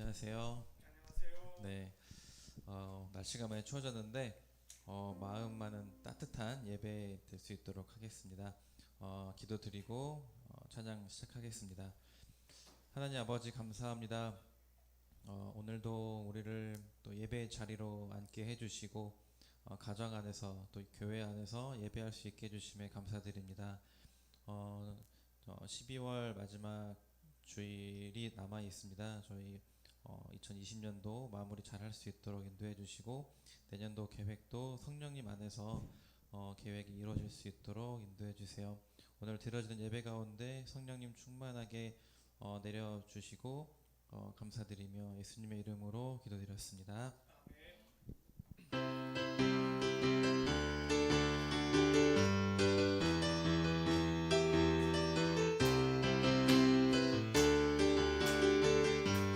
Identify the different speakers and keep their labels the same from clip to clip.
Speaker 1: 안녕하세요.
Speaker 2: 안녕하세요.
Speaker 1: 네, 날씨가 많이 추워졌는데 마음만은 따뜻한 예배 될 수 있도록 하겠습니다. 기도드리고 찬양 시작하겠습니다. 하나님 아버지 감사합니다. 오늘도 우리를 또 예배의 자리로 앉게 해주시고 가정 안에서 또 교회 안에서 예배할 수 있게 해주심에 감사드립니다. 12월 마지막 주일이 남아 있습니다. 저희 2020년도 마무리 잘 할 수 있도록 인도해 주시고 내년도 계획도 성령님 안에서 계획이 이루어질 수 있도록 인도해 주세요. 오늘 드려지는 예배 가운데 성령님 충만하게 내려 주시고 감사드리며 예수님의 이름으로 기도드렸습니다.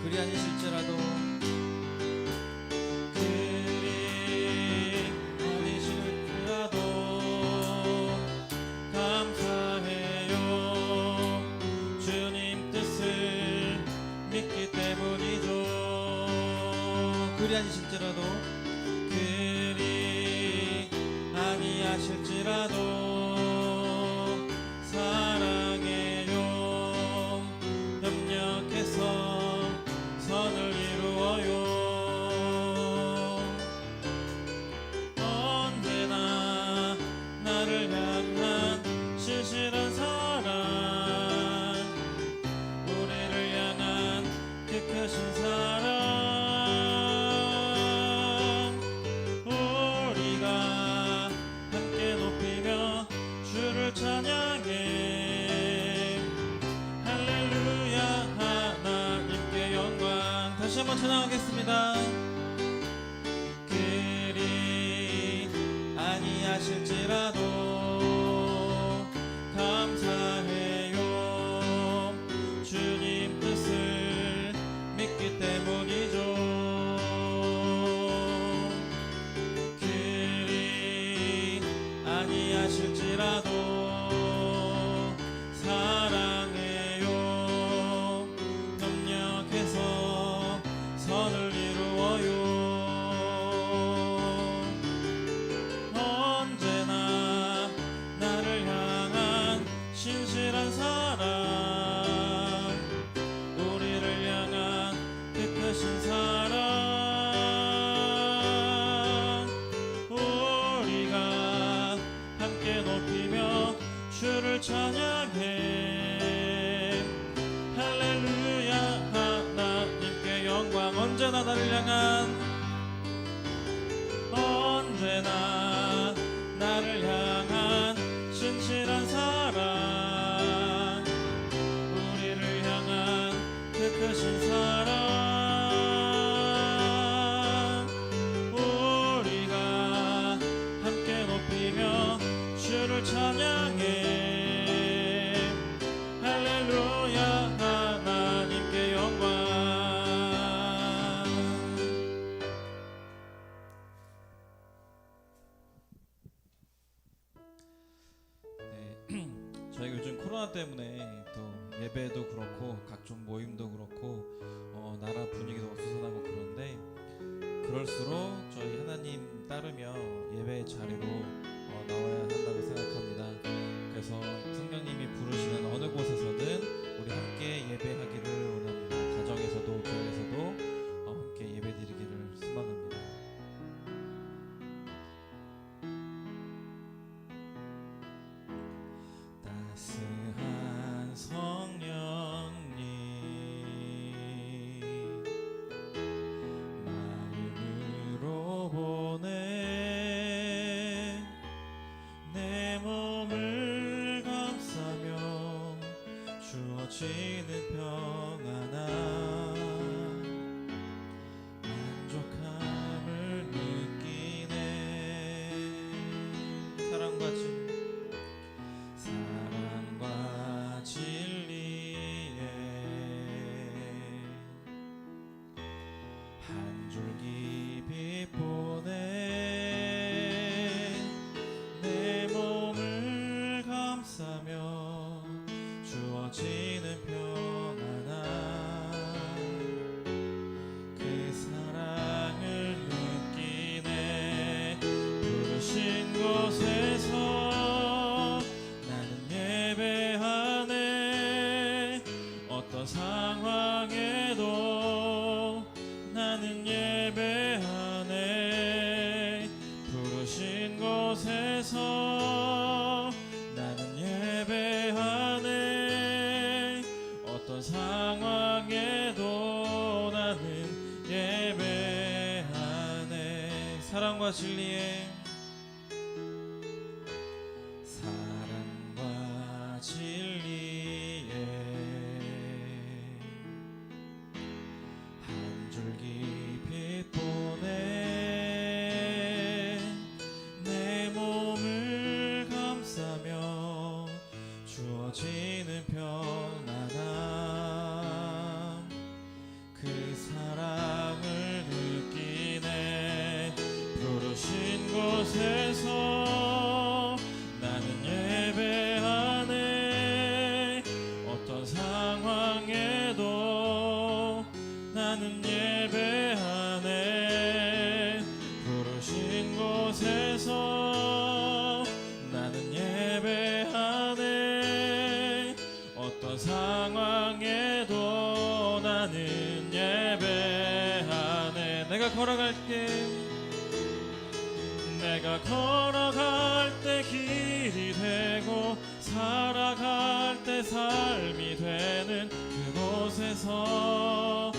Speaker 1: 그리 아니실지라도 감사해요. 주님 뜻을 믿기 때문이죠. 그리 아니실지라도 그리 아니하실지라도 사랑해요. 협력해서 선을 이루어요. 언제나 나를 향한 신실한 사랑, 우리를 향한 그 크신 사랑, 우리가 함께 높이며 주를 찬양해. 할렐루야. 하나님께 영광. 다시 한번 찬양하겠습니다. 그리 아니하실지라도 감사해요. 주님 뜻을 믿기 때문이죠. 그리 아니하실지라도 사랑해요. 협력해서 선을 이루어요. 언제나 나를 향한 신실한 사랑, 우리를 향한 그 크신 사랑, 우리가 함께 높이며 주를 찬양해. 할렐루야. 하나님께 영광. 언제나 나를 향한, 언제나 나를 향한 신실한 사랑, 우리를 향한 그 크신 사랑, 우리가 함께 높이며 주를 찬양해. 할렐루야. 하나님께 영광. 저희가 요즘 코로나 때문에 또 예배도 그렇고 각종 모임도 그렇고 나라 분위기도 어수선하고 그런데 그럴수록 저희 하나님 따르며 예배의 자리로 나와야 한다고 생각합니다. 그래서 성령님이 부르시는 어느 곳에서든 우리 함께 예배하기를 원합니다. 가정에서도 교회에서도 함께 예배드리기를 소망합니다. 따스한 성령님 마음으로 보내 내 몸을 사랑과 진리의 사랑과 진리의 한 줄기 빛 보내 내 몸을 감싸며 주어지는 편안함 그 사랑을 느끼네 부르신 곳에서 나는 예배하네 어떤 상황에도 나는 예배하네 부르신 곳에서 나는 예배하네 어떤 상황에도 나는 예배하네 내가 걸어갈 때 길이 되고 살아갈 때 삶이 되는 그곳에서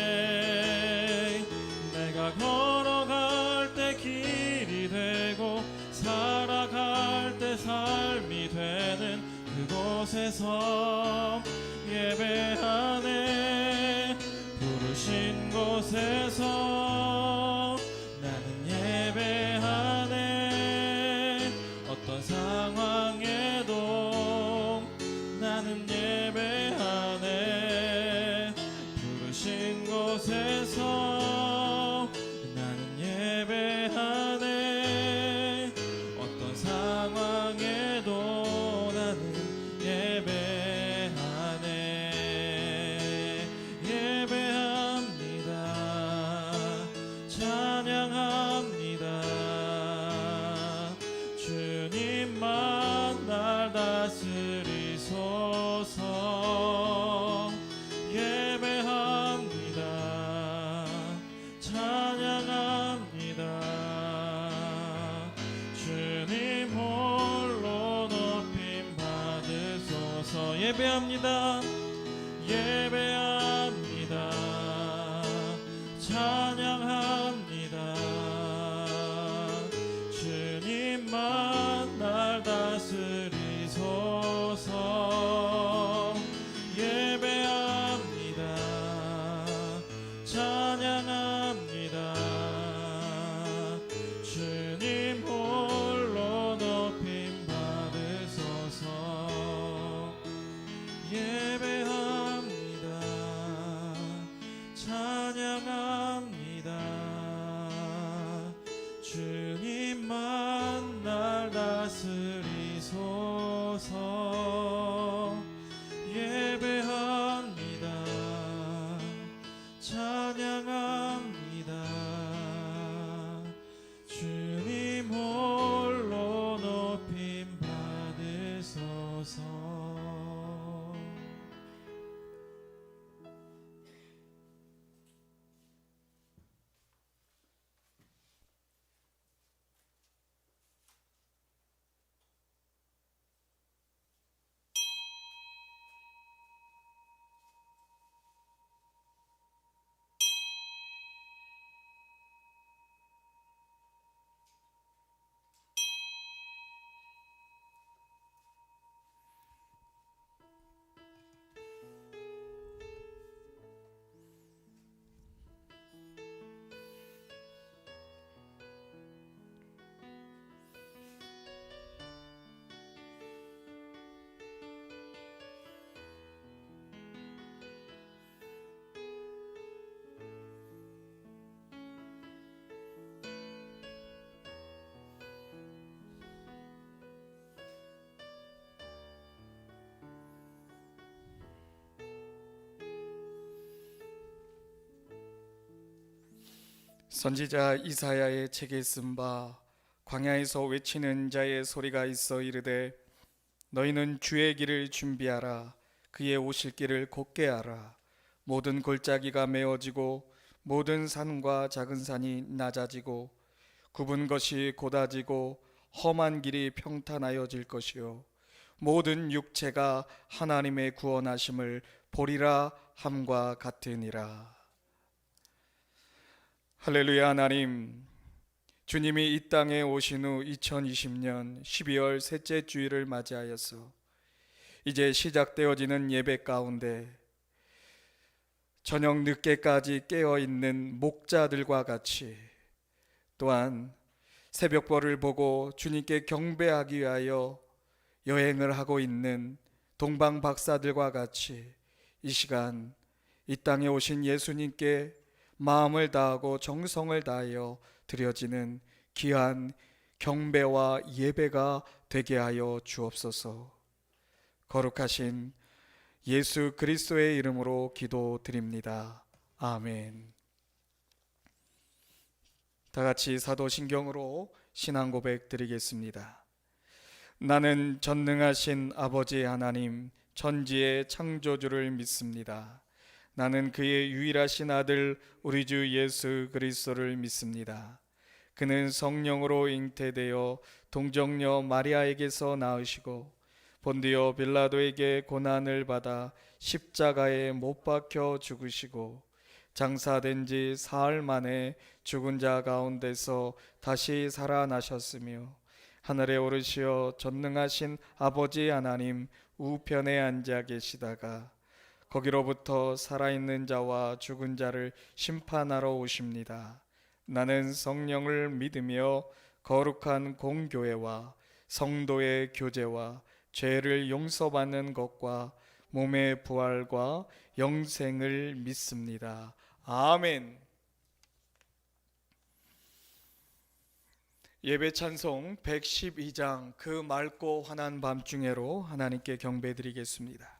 Speaker 1: 예배하네 내가 걸어갈 때 길이 되고 살아갈 때 삶이 되는 그곳에서 예배하네 부르신 곳에서 나는 예배하네 어떤 상황에도 나는 예배하네 부르신 곳에서 나는 예배하네 어떤 상황에도 나는 예배하네 예배합니다 찬양합니다 주님만 날 다스리소서 예배합니다 찬양합니다 주님 홀로 높임 받으소서 예배합니다 예배합니다 찬양합니다 주님만 날 다스리소서 예배합니다 찬양합니다 주님 홀로 높임 받으소서 예배합니다 찬양합니다 주님만 날 다스리소서 예배합니다 찬양합니다 주님 홀로 높임 받으소서
Speaker 2: 선지자 이사야의 책에 쓴 바 광야에서 외치는 자의 소리가 있어 이르되 너희는 주의 길을 준비하라 그의 오실 길을 곧게 하라 모든 골짜기가 메어지고 모든 산과 작은 산이 낮아지고 굽은 것이 곧아지고 험한 길이 평탄하여질 것이요 모든 육체가 하나님의 구원하심을 보리라 함과 같으니라. 할렐루야. 하나님, 주님이 이 땅에 오신 후 2020년 12월 셋째 주일을 맞이하여서 이제 시작되어지는 예배 가운데 저녁 늦게까지 깨어있는 목자들과 같이, 또한 새벽벌을 보고 주님께 경배하기 위하여 여행을 하고 있는 동방 박사들과 같이 이 시간 이 땅에 오신 예수님께 마음을 다하고 정성을 다하여 드려지는 귀한 경배와 예배가 되게 하여 주옵소서. 거룩하신 예수 그리스도의 이름으로 기도드립니다. 아멘. 다 같이 사도신경으로 신앙 고백 드리겠습니다. 나는 전능하신 아버지 하나님 천지의 창조주를 믿습니다. 나는 그의 유일하신 아들 우리 주 예수 그리스도를 믿습니다. 그는 성령으로 잉태되어 동정녀 마리아에게서 낳으시고 본디오 빌라도에게 고난을 받아 십자가에 못 박혀 죽으시고 장사된 지 사흘 만에 죽은 자 가운데서 다시 살아나셨으며 하늘에 오르시어 전능하신 아버지 하나님 우편에 앉아 계시다가 거기로부터 살아있는 자와 죽은 자를 심판하러 오십니다. 나는 성령을 믿으며 거룩한 공교회와 성도의 교제와 죄를 용서받는 것과 몸의 부활과 영생을 믿습니다. 아멘. 예배 찬송 112장 그 맑고 환한 밤중에로 하나님께 경배드리겠습니다.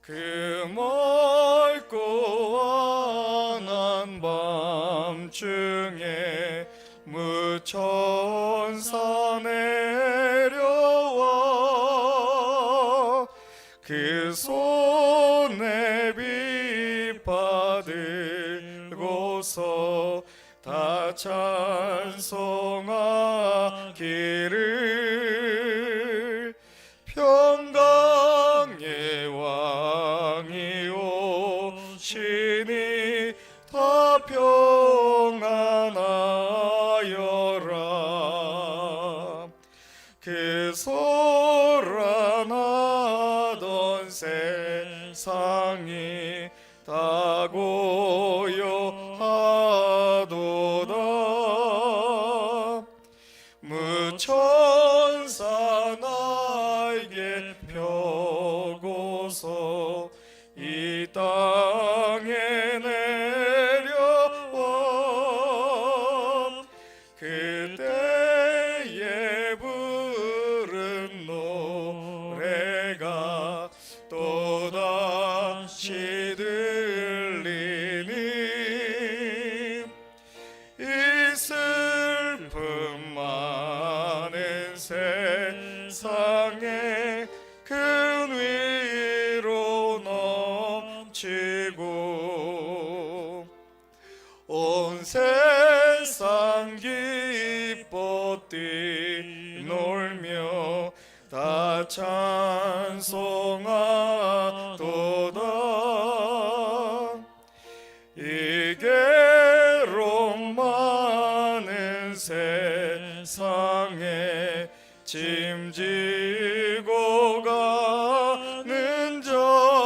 Speaker 2: 그 맑고 환한 밤중에 무천사 내려와 그 손에 빛 받들고서 다 찬송하기를 평강의 왕이 오시니 다 평안하여라. 그 소란하던 세상이 다 고요하도다. 무천사 나에게 펴고서 이 땅에 내려와 그때에 부른 노래가 또다시 들리니 이 슬픔 많은 세상에 큰 위로 넘치고 온 세상 기뻐 뛰놀며 다 찬송하도다. 이게로 많은 세상에 짐지고 가는 자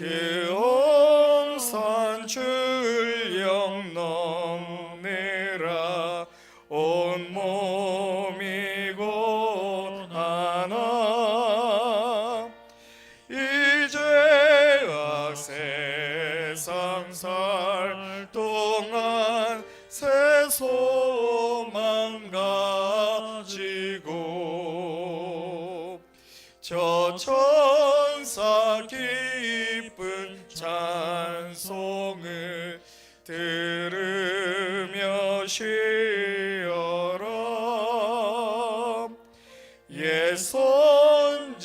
Speaker 2: 그 엄산 출령 넘느라 온몸이 고하나 이 죄악 세상 살 동안 새 소망 가지고 저 천사 기쁜 찬송을 들으며 쉬어라. 옛 선지에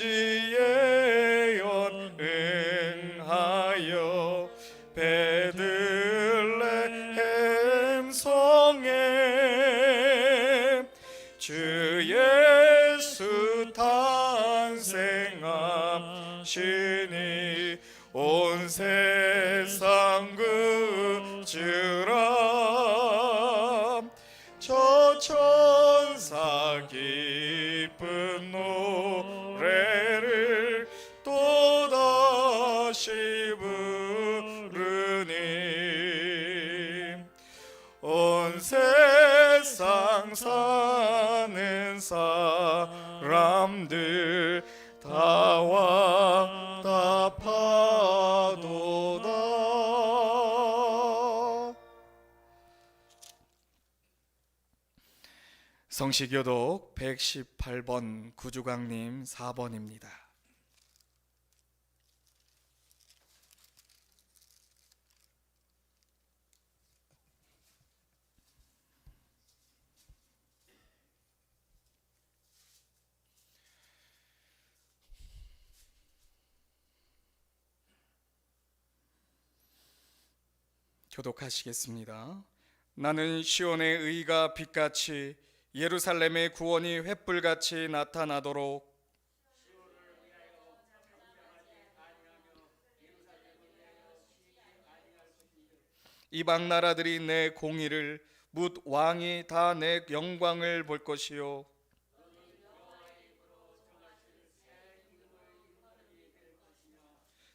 Speaker 2: 연응하여 베들레헴 주 예수 탄생하시니 온 세상 그주라. 저 천사 기쁜 노래를 또다시 부르니 온 세상 사는 사람들 다 응답하도다. 성시교독 118번 구주광님 4번입니다. 교독하시겠습니다. 나는 시온의 의가 빛같이 예루살렘의 구원이 횃불같이 나타나도록 이방 나라들이 내 공의를 묻 왕이 다 내 영광을 볼 것이요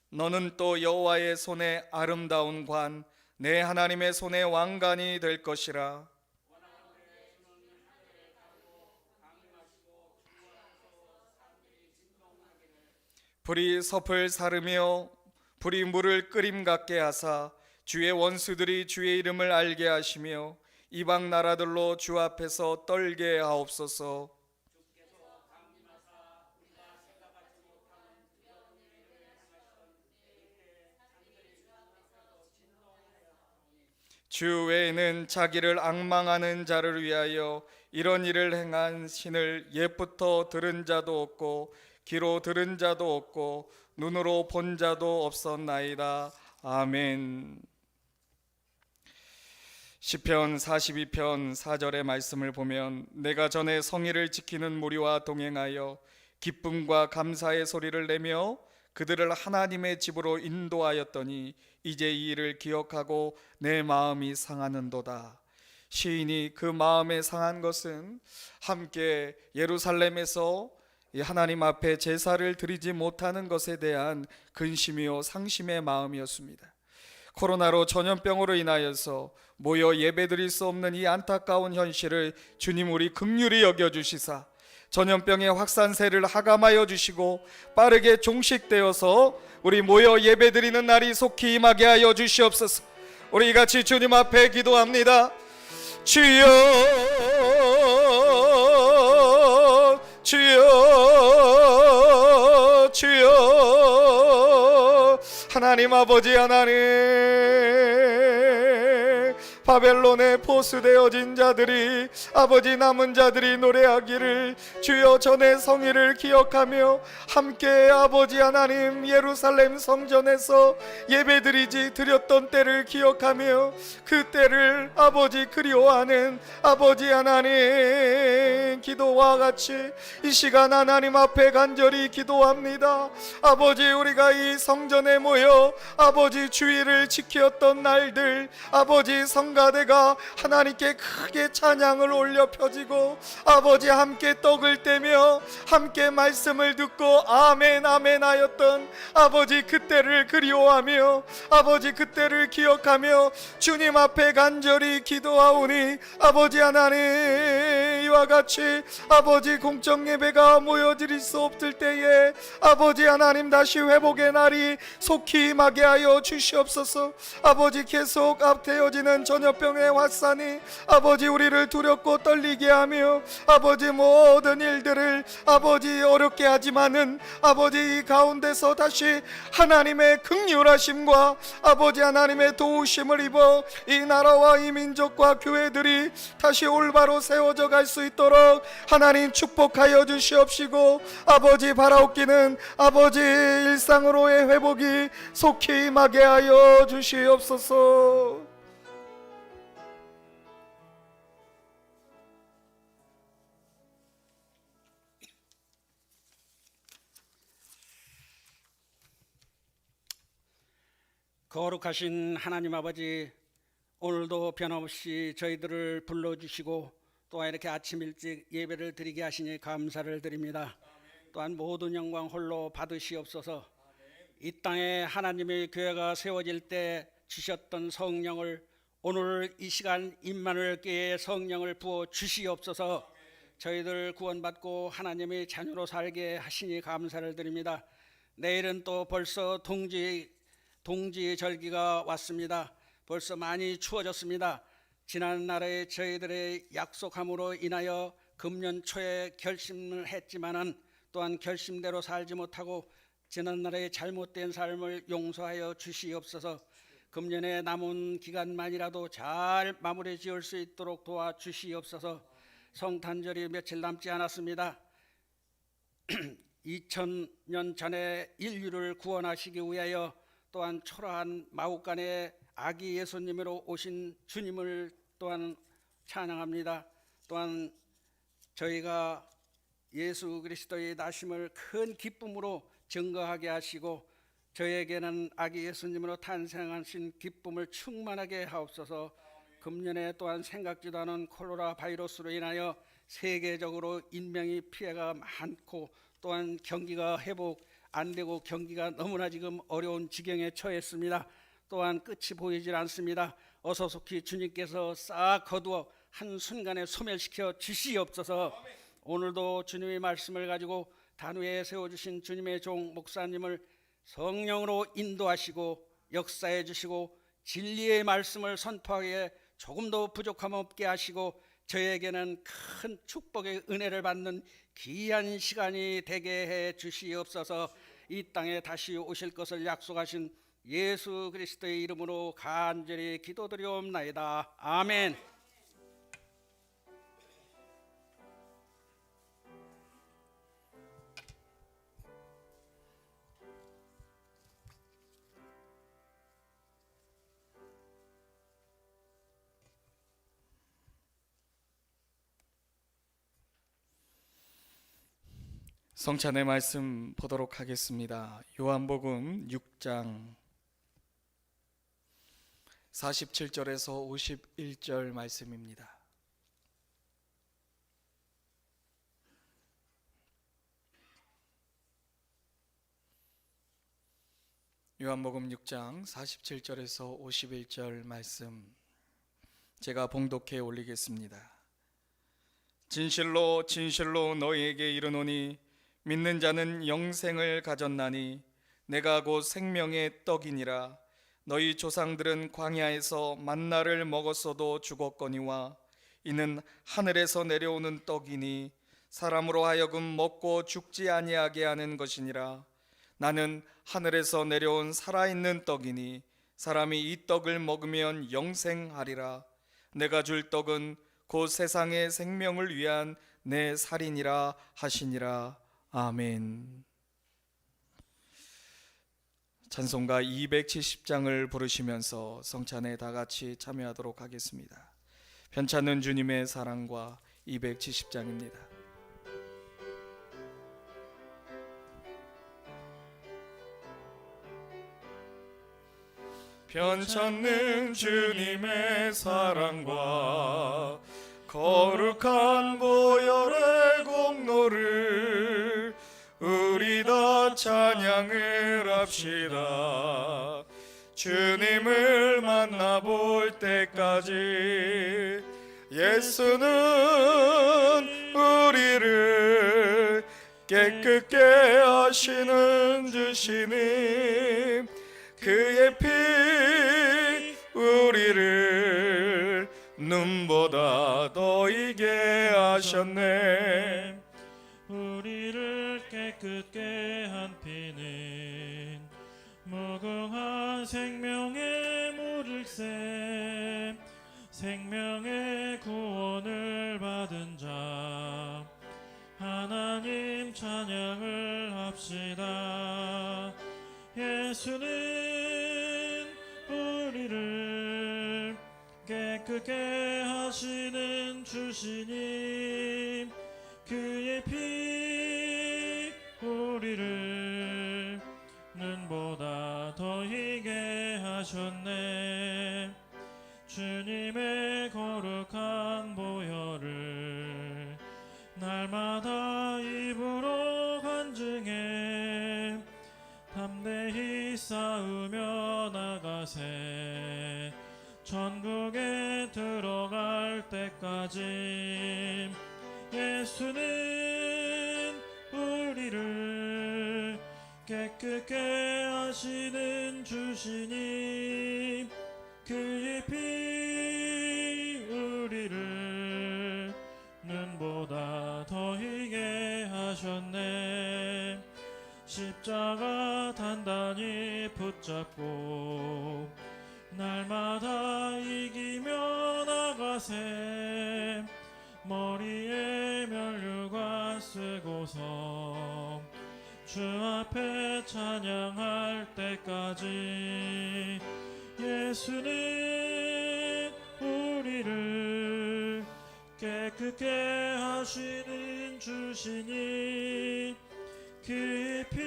Speaker 2: 너는 또 여호와의 손에 아름다운 관 내 하나님의 손에 왕관이 될 것이라. 불이 섭을 사르며 불이 물을 끓임 같게 하사 주의 원수들이 주의 이름을 알게 하시며 이방 나라들로 주 앞에서 떨게 하옵소서. 주 외에는 자기를 앙망하는 자를 위하여 이런 일을 행한 신을 옛부터 들은 자도 없고 귀로 들은 자도 없고 눈으로 본 자도 없었나이다. 아멘. 시편 42편 4절의 말씀을 보면 내가 전에 성의를 지키는 무리와 동행하여 기쁨과 감사의 소리를 내며 그들을 하나님의 집으로 인도하였더니 이제 이 일을 기억하고 내 마음이 상하는도다. 시인이 그 마음에 상한 것은 함께 예루살렘에서 하나님 앞에 제사를 드리지 못하는 것에 대한 근심이요 상심의 마음이었습니다. 코로나로 전염병으로 인하여서 모여 예배드릴 수 없는 이 안타까운 현실을 주님 우리 긍휼히 여겨주시사 전염병의 확산세를 하감하여 주시고 빠르게 종식되어서 우리 모여 예배드리는 날이 속히 임하게 하여 주시옵소서. 우리 같이 주님 앞에 기도합니다. 주여 주여 주여 하나님 아버지 하나님 바벨론에 포수되어진 자들이 아버지 남은 자들이 노래하기를 주여 전의 성의를 기억하며 함께 아버지 하나님 예루살렘 성전에서 예배드리지 드렸던 때를 기억하며 그 때를 아버지 그리워하는 아버지 하나님 기도와 같이 이 시간 하나님 앞에 간절히 기도합니다. 아버지 우리가 이 성전에 모여 아버지 주의를 지켰던 날들 아버지 성가대가 하나님께 크게 찬양을 올려 펴지고 아버지 함께 떡을 떼며 함께 말씀을 듣고 아멘 아멘 하였던 아버지 그때를 그리워하며 아버지 그때를 기억하며 주님 앞에 간절히 기도하오니 아버지 하나님 이와 같이 아버지 공적 예배가 모여드릴 수 없을 때에 아버지 하나님 다시 회복의 날이 속히 임하게 하여 주시옵소서. 아버지 계속 앞태워지는 전염병의 확산이 아버지 우리를 두렵고 떨리게 하며 아버지 모든 일들을 아버지 어렵게 하지만은 아버지 이 가운데서 다시 하나님의 긍휼하심과 아버지 하나님의 도우심을 입어 이 나라와 이 민족과 교회들이 다시 올바로 세워져 갈 수 있도록 하나님 축복하여 주시옵시고 아버지 바라옵기는 아버지 일상으로의 회복이 속히 임하게 하여 주시옵소서.
Speaker 3: 거룩하신 하나님 아버지, 오늘도 변함없이 저희들을 불러주시고 또한 이렇게 아침 일찍 예배를 드리게 하시니 감사를 드립니다. 또한 모든 영광 홀로 받으시옵소서. 이 땅에 하나님의 교회가 세워질 때 주셨던 성령을 오늘 이 시간 임마누엘 교회에 성령을 부어 주시옵소서. 저희들 구원받고 하나님의 자녀로 살게 하시니 감사를 드립니다. 내일은 또 벌써 동지 절기가 왔습니다. 벌써 많이 추워졌습니다. 지난날에 저희들의 약속함으로 인하여 금년 초에 결심을 했지만은 또한 결심대로 살지 못하고 지난날에 잘못된 삶을 용서하여 주시옵소서. 금년에 남은 기간만이라도 잘 마무리 지을 수 있도록 도와주시옵소서. 성탄절이 며칠 남지 않았습니다. 2000년 전에 인류를 구원하시기 위하여 또한 초라한 마구간에 아기 예수님으로 오신 주님을 또한 찬양합니다. 또한 저희가 예수 그리스도의 나심을 큰 기쁨으로 증거하게 하시고 저에게는 아기 예수님으로 탄생하신 기쁨을 충만하게 하옵소서. 금년에 또한 생각지도 않은 콜로라 바이러스로 인하여 세계적으로 인명이 피해가 많고 또한 경기가 회복 안 되고 경기가 너무나 지금 어려운 지경에 처했습니다. 또한 끝이 보이질 않습니다. 어서 속히 주님께서 싹 거두어 한순간에 소멸시켜 주시옵소서. 오늘도 주님의 말씀을 가지고 단위에 세워주신 주님의 종 목사님을 성령으로 인도하시고 역사해 주시고 진리의 말씀을 선포하기에 조금도 부족함 없게 하시고 저에게는 큰 축복의 은혜를 받는 귀한 시간이 되게 해 주시옵소서. 이 땅에 다시 오실 것을 약속하신 예수 그리스도의 이름으로 간절히 기도드리옵나이다. 아멘.
Speaker 2: 성찬의 말씀 보도록 하겠습니다. 요한복음 6장 47절에서 51절 말씀입니다. 요한복음 6장 47절에서 51절 말씀 제가 봉독해 올리겠습니다. 진실로 진실로 너희에게 이르노니 믿는 자는 영생을 가졌나니 내가 곧 생명의 떡이니라. 너희 조상들은 광야에서 만나를 먹었어도 죽었거니와 이는 하늘에서 내려오는 떡이니 사람으로 하여금 먹고 죽지 아니하게 하는 것이니라. 나는 하늘에서 내려온 살아있는 떡이니 사람이 이 떡을 먹으면 영생하리라. 내가 줄 떡은 곧 세상의 생명을 위한 내 살이니라 하시니라. 아멘. 찬송가 270장을 부르시면서 성찬에 다 같이 참여하도록 하겠습니다. 편찮은 주님의 사랑과 270장입니다. 편찮는 주님의 사랑과 거룩한 보혈의 공로를 우리 다 찬양을 합시다. 주님을 만나볼 때까지 예수는 우리를 깨끗게 하시는 주시님, 그의 피 우리를 눈보다 더이게 하셨네.
Speaker 1: 우리를 깨끗게 한 피는 무궁한 생명의 물을새, 생명의 구원을 받은 자 하나님 찬양을 합시다. 예수는 우리를 깨끗게 하시는 주시님, 그의 피 우리를 눈보다 더이게 하셨네. 하셨네. 주님의 거룩한 보혈을 날마다 입으로 간증해 담대히 싸우며 나가세. 천국에 들어갈 때까지 예수는 우리를 깨끗게 하시는 주시니 그의 피 우리를 눈보다 더 희게 하셨네. 십자가 단단히 붙잡고 날마다 이기며 나가세. 머리에 면류관 쓰고서 주 앞에 찬양할 때까지 예수는 우리를 깨끗게 하시는 주시니 그의 피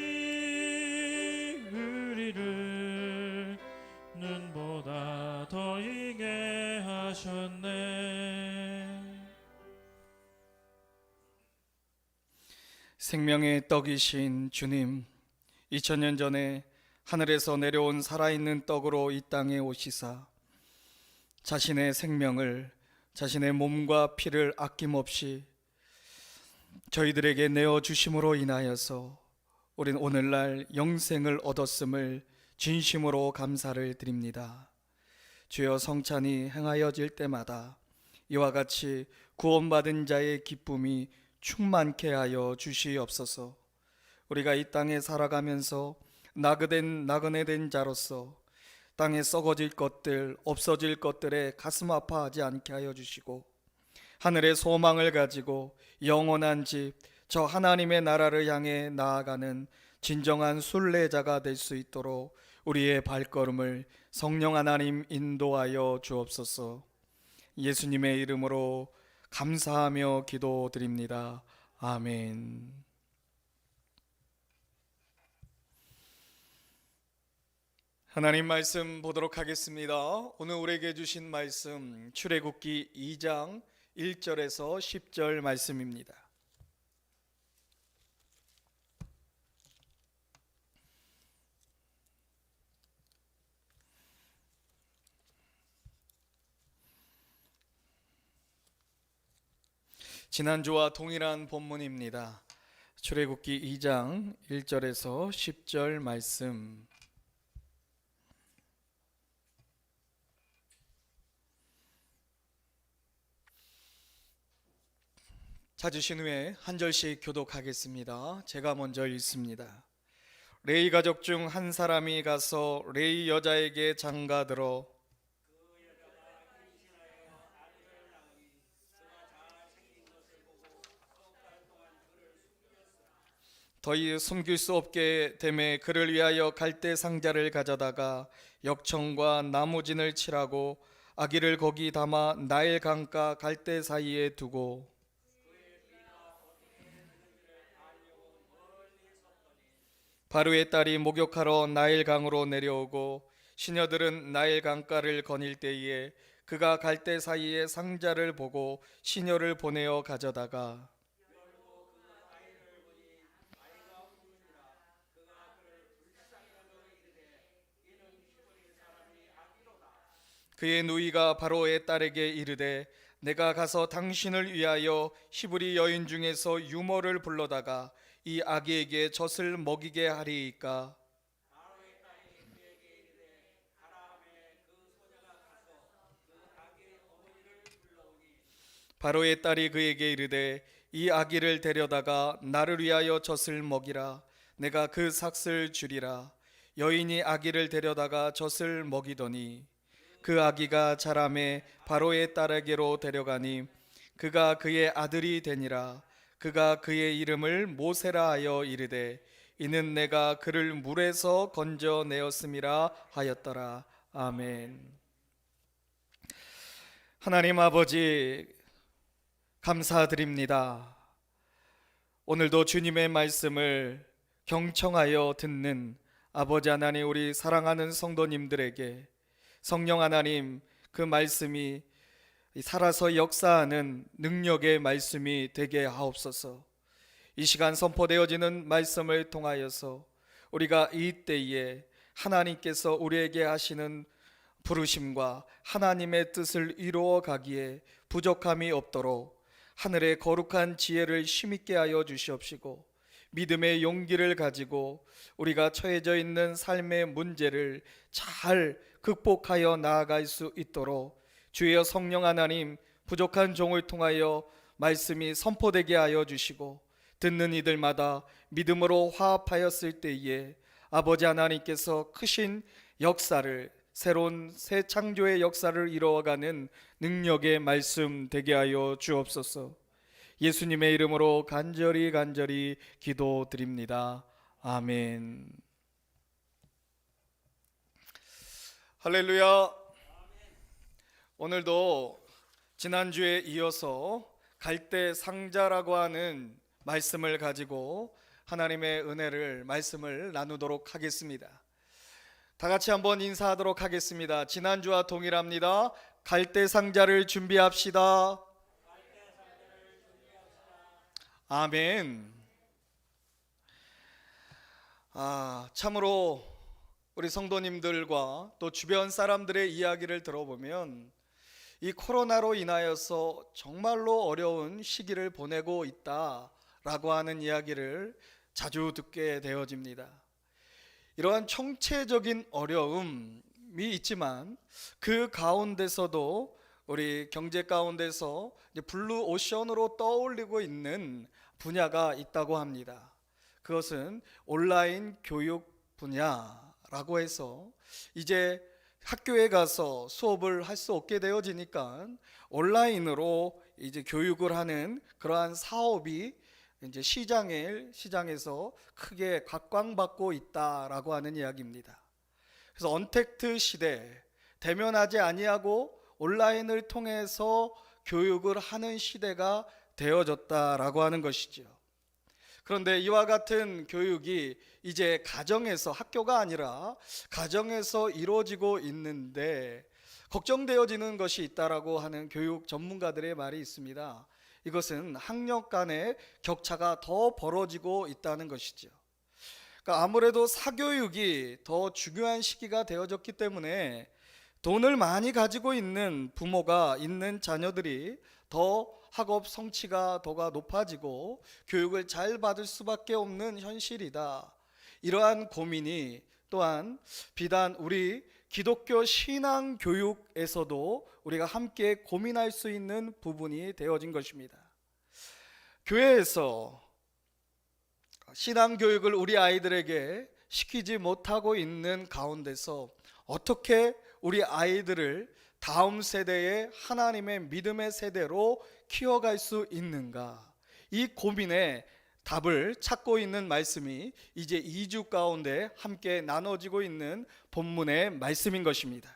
Speaker 1: 우리를 눈보다 더 희게 하셨네.
Speaker 2: 생명의 떡이신 주님, 2000년 전에 하늘에서 내려온 살아있는 떡으로 이 땅에 오시사 자신의 생명을, 자신의 몸과 피를 아낌없이 저희들에게 내어주심으로 인하여서 우린 오늘날 영생을 얻었음을 진심으로 감사를 드립니다. 주여, 성찬이 행하여질 때마다 이와 같이 구원받은 자의 기쁨이 충만케 하여 주시옵소서. 우리가 이 땅에 살아가면서 나그네 된 자로서 땅에 썩어질 것들, 없어질 것들에 가슴 아파하지 않게 하여 주시고 하늘의 소망을 가지고 영원한 집, 저 하나님의 나라를 향해 나아가는 진정한 순례자가 될 수 있도록 우리의 발걸음을 성령 하나님 인도하여 주옵소서. 예수님의 이름으로 감사하며 기도드립니다. 아멘. 하나님 말씀 보도록 하겠습니다. 오늘 우리에게 주신 말씀 출애굽기 2장 1절에서 10절 말씀입니다. 지난주와 동일한 본문입니다. 출애굽기 2장 1절에서 10절 말씀. 찾으신 후에 한 절씩 교독하겠습니다. 제가 먼저 읽습니다. 레위 가족 중 한 사람이 가서 레위 여자에게 장가들어 더이 숨길 수 없게 되매 그를 위하여 갈대 상자를 가져다가 역청과 나무진을 칠하고 아기를 거기 담아 나일 강가 갈대 사이에 두고 바로의 딸이 목욕하러 나일 강으로 내려오고 시녀들은 나일 강가를 거닐 때에 그가 갈대 사이에 상자를 보고 시녀를 보내어 가져다가 그의 누이가 바로의 딸에게 이르되 내가 가서 당신을 위하여 히브리 여인 중에서 유모를 불러다가 이 아기에게 젖을 먹이게 하리이까. 바로의 딸이 그에게 이르되 이 아기를 데려다가 나를 위하여 젖을 먹이라. 내가 그 삭을 주리라. 여인이 아기를 데려다가 젖을 먹이더니 그 아기가 자라매 바로의 딸에게로 데려가니 그가 그의 아들이 되니라. 그가 그의 이름을 모세라 하여 이르되 이는 내가 그를 물에서 건져내었음이라 하였더라. 아멘. 하나님 아버지 감사드립니다. 오늘도 주님의 말씀을 경청하여 듣는 아버지 하나님, 우리 사랑하는 성도님들에게 성령 하나님, 그 말씀이 살아서 역사하는 능력의 말씀이 되게 하옵소서. 이 시간 선포되어지는 말씀을 통하여서 우리가 이때에 하나님께서 우리에게 하시는 부르심과 하나님의 뜻을 이루어 가기에 부족함이 없도록 하늘의 거룩한 지혜를 힘있게 하여 주시옵시고, 믿음의 용기를 가지고 우리가 처해져 있는 삶의 문제를 잘 극복하여 나아갈 수 있도록 주여 성령 하나님, 부족한 종을 통하여 말씀이 선포되게 하여 주시고, 듣는 이들마다 믿음으로 화합하였을 때에 아버지 하나님께서 크신 역사를, 새로운 새 창조의 역사를 이루어가는 능력의 말씀 되게 하여 주옵소서. 예수님의 이름으로 간절히 기도드립니다. 아멘. 할렐루야. 오늘도 지난주에 이어서 갈대 상자라고 하는 말씀을 가지고 하나님의 은혜를 말씀을 나누도록 하겠습니다. 다 같이 한번 인사하도록 하겠습니다. 지난주와 동일합니다. 갈대 상자를 준비합시다. 아멘. 참으로 우리 성도님들과 또 주변 사람들의 이야기를 들어보면 이 코로나로 인하여서 정말로 어려운 시기를 보내고 있다라고 하는 이야기를 자주 듣게 되어집니다. 이러한 총체적인 어려움이 있지만 그 가운데서도 우리 경제 가운데서 블루 오션으로 떠올리고 있는 분야가 있다고 합니다. 그것은 온라인 교육 분야라고 해서 이제 학교에 가서 수업을 할 수 없게 되어지니까 온라인으로 이제 교육을 하는 그러한 사업이 이제 시장에서 크게 각광받고 있다라고 하는 이야기입니다. 그래서 언택트 시대, 대면하지 아니하고 온라인을 통해서 교육을 하는 시대가 되어졌다라고 하는 것이죠. 그런데 이와 같은 교육이 이제 가정에서, 학교가 아니라 가정에서 이루어지고 있는데 걱정되어지는 것이 있다라고 하는 교육 전문가들의 말이 있습니다. 이것은 학력 간의 격차가 더 벌어지고 있다는 것이죠. 그러니까 아무래도 사교육이 더 중요한 시기가 되어졌기 때문에 돈을 많이 가지고 있는 부모가 있는 자녀들이 더 학업 성취가 더가 높아지고 교육을 잘 받을 수밖에 없는 현실이다. 이러한 고민이 또한 비단 우리 기독교 신앙 교육에서도 우리가 함께 고민할 수 있는 부분이 되어진 것입니다. 교회에서 신앙 교육을 우리 아이들에게 시키지 못하고 있는 가운데서 어떻게 우리 아이들을 다음 세대의 하나님의 믿음의 세대로 키워갈 수 있는가, 이 고민에 답을 찾고 있는 말씀이 이제 2주 가운데 함께 나눠지고 있는 본문의 말씀인 것입니다.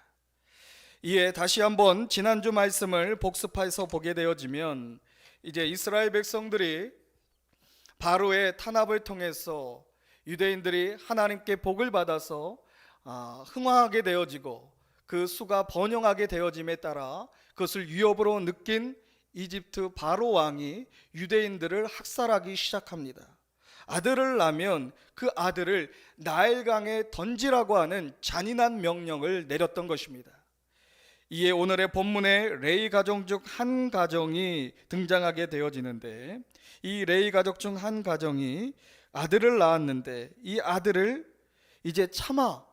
Speaker 2: 이에 다시 한번 지난주 말씀을 복습해서 보게 되어지면 이제 이스라엘 백성들이 바로의 탄압을 통해서 유대인들이 하나님께 복을 받아서 흥왕하게 되어지고 그 수가 번영하게 되어짐에 따라 그것을 위협으로 느낀 이집트 바로 왕이 유대인들을 학살하기 시작합니다. 아들을 낳으면 그 아들을 나일강에 던지라고 하는 잔인한 명령을 내렸던 것입니다. 이에 오늘의 본문에 레위 가정 중 한 가정이 등장하게 되어지는데, 이 레위 가족 중 한 가정이 아들을 낳았는데 이 아들을 이제 차마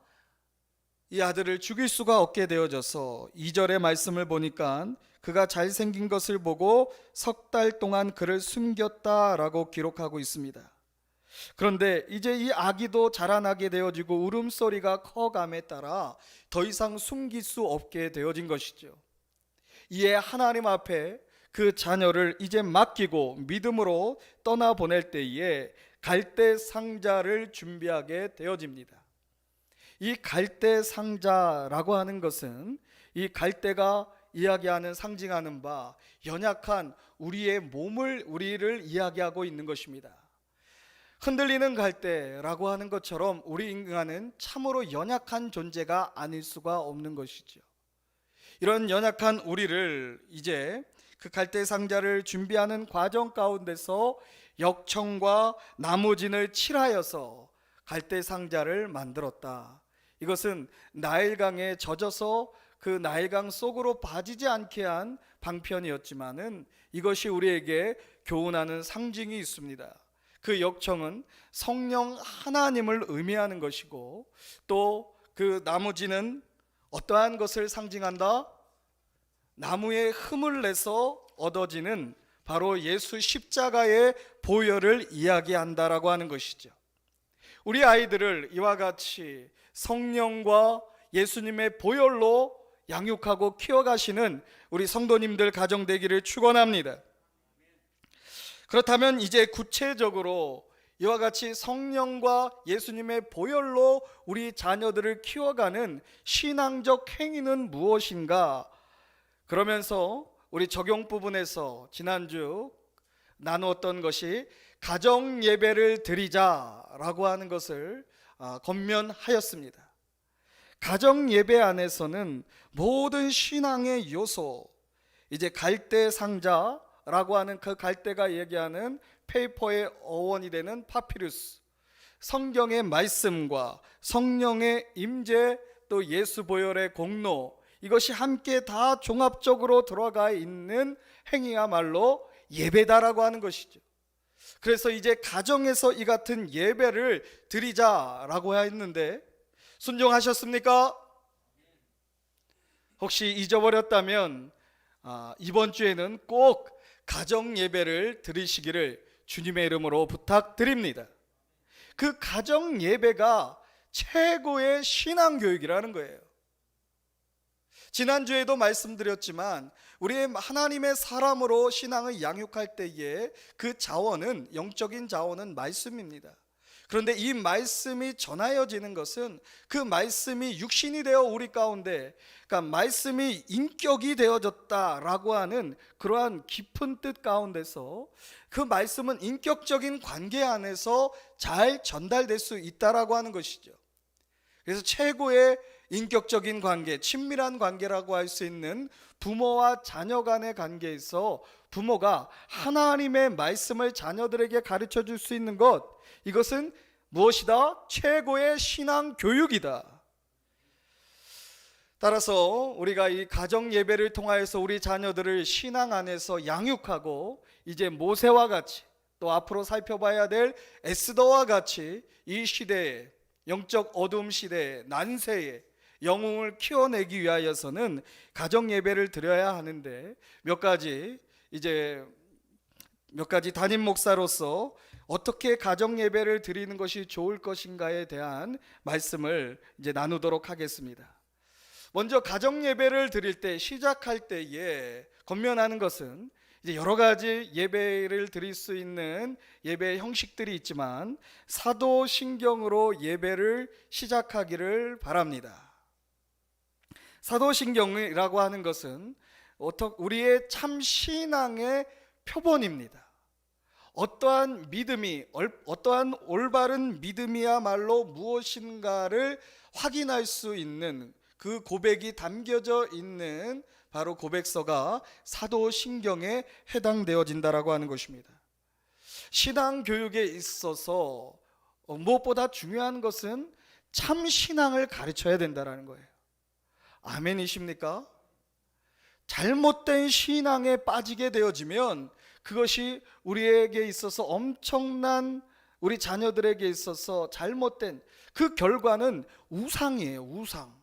Speaker 2: 이 아들을 죽일 수가 없게 되어져서 2절의 말씀을 보니까 그가 잘생긴 것을 보고 석 달 동안 그를 숨겼다라고 기록하고 있습니다. 그런데 이제 이 아기도 자라나게 되어지고 울음소리가 커감에 따라 더 이상 숨길 수 없게 되어진 것이죠. 이에 하나님 앞에 그 자녀를 이제 맡기고 믿음으로 떠나보낼 때에 갈대 상자를 준비하게 되어집니다. 이 갈대 상자라고 하는 것은 이 갈대가 이야기하는, 상징하는 바, 연약한 우리의 몸을, 우리를 이야기하고 있는 것입니다. 흔들리는 갈대라고 하는 것처럼 우리 인간은 참으로 연약한 존재가 아닐 수가 없는 것이죠. 이런 연약한 우리를 이제 그 갈대 상자를 준비하는 과정 가운데서 역청과 나무진을 칠하여서 갈대 상자를 만들었다. 이것은 나일강에 젖어서 그 나일강 속으로 빠지지 않게 한 방편이었지만은 이것이 우리에게 교훈하는 상징이 있습니다. 그 역청은 성령 하나님을 의미하는 것이고, 또 그 나무진은 어떠한 것을 상징한다? 나무의 흠을 내서 얻어지는 바로 예수 십자가의 보혈을 이야기한다라고 하는 것이죠. 우리 아이들을 이와 같이 성령과 예수님의 보혈로 양육하고 키워가시는 우리 성도님들 가정 되기를 축원합니다. 그렇다면 이제 구체적으로 이와 같이 성령과 예수님의 보혈로 우리 자녀들을 키워가는 신앙적 행위는 무엇인가? 그러면서 우리 적용 부분에서 지난주 나누었던 것이 가정 예배를 드리자라고 하는 것을 권면하였습니다. 가정 예배 안에서는 모든 신앙의 요소, 이제 갈대 상자라고 하는 그 갈대가 얘기하는 페이퍼의 어원이 되는 파피루스, 성경의 말씀과 성령의 임재, 또 예수 보혈의 공로, 이것이 함께 다 종합적으로 들어가 있는 행위야말로 예배다라고 하는 것이죠. 그래서 이제 가정에서 이 같은 예배를 드리자라고 했는데 순종하셨습니까? 혹시 잊어버렸다면 이번 주에는 꼭 가정 예배를 드리시기를 주님의 이름으로 부탁드립니다. 그 가정 예배가 최고의 신앙 교육이라는 거예요. 지난주에도 말씀드렸지만 우리 하나님의 사람으로 신앙을 양육할 때에 그 자원은, 영적인 자원은 말씀입니다. 그런데 이 말씀이 전하여지는 것은 그 말씀이 육신이 되어 우리 가운데, 그러니까 말씀이 인격이 되어졌다라고 하는 그러한 깊은 뜻 가운데서 그 말씀은 인격적인 관계 안에서 잘 전달될 수 있다라고 하는 것이죠. 그래서 최고의 인격적인 관계, 친밀한 관계라고 할 수 있는 부모와 자녀 간의 관계에서 부모가 하나님의 말씀을 자녀들에게 가르쳐 줄 수 있는 것, 이것은 무엇이다? 최고의 신앙 교육이다. 따라서 우리가 이 가정 예배를 통하여서 우리 자녀들을 신앙 안에서 양육하고, 이제 모세와 같이 또 앞으로 살펴봐야 될 에스더와 같이 이 시대에, 영적 어둠 시대에, 난세에 영웅을 키워내기 위하여서는 가정 예배를 드려야 하는데, 몇 가지 담임 목사로서 어떻게 가정 예배를 드리는 것이 좋을 것인가에 대한 말씀을 이제 나누도록 하겠습니다. 먼저 가정 예배를 드릴 때, 시작할 때에 권면하는 것은 이제 여러 가지 예배를 드릴 수 있는 예배 형식들이 있지만 사도신경으로 예배를 시작하기를 바랍니다. 사도신경이라고 하는 것은 우리의 참 신앙의 표본입니다. 어떠한 믿음이, 어떠한 올바른 믿음이야말로 무엇인가를 확인할 수 있는 그 고백이 담겨져 있는 바로 고백서가 사도신경에 해당되어진다라고 하는 것입니다. 신앙 교육에 있어서 무엇보다 중요한 것은 참 신앙을 가르쳐야 된다라는 거예요. 아멘이십니까? 잘못된 신앙에 빠지게 되어지면 그것이 우리에게 있어서 엄청난, 우리 자녀들에게 있어서 잘못된 그 결과는 우상이에요. 우상.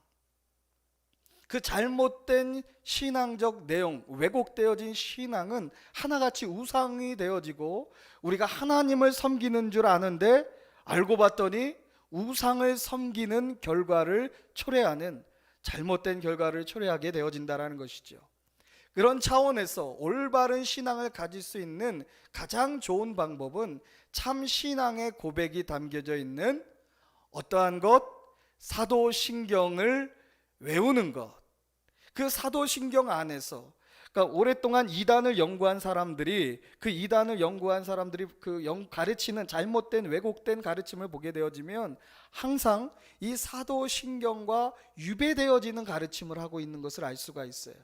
Speaker 2: 그 잘못된 신앙적 내용, 왜곡되어진 신앙은 하나같이 우상이 되어지고 우리가 하나님을 섬기는 줄 아는데 알고 봤더니 우상을 섬기는 결과를 초래하는, 잘못된 결과를 초래하게 되어진다는 것이죠. 그런 차원에서 올바른 신앙을 가질 수 있는 가장 좋은 방법은 참 신앙의 고백이 담겨져 있는 어떠한 것? 사도신경을 외우는 것. 그 사도신경 안에서 그러니까 오랫동안 이단을 연구한 사람들이 가르치는 잘못된 왜곡된 가르침을 보게 되어지면 항상 이 사도신경과 유배되어지는 가르침을 하고 있는 것을 알 수가 있어요.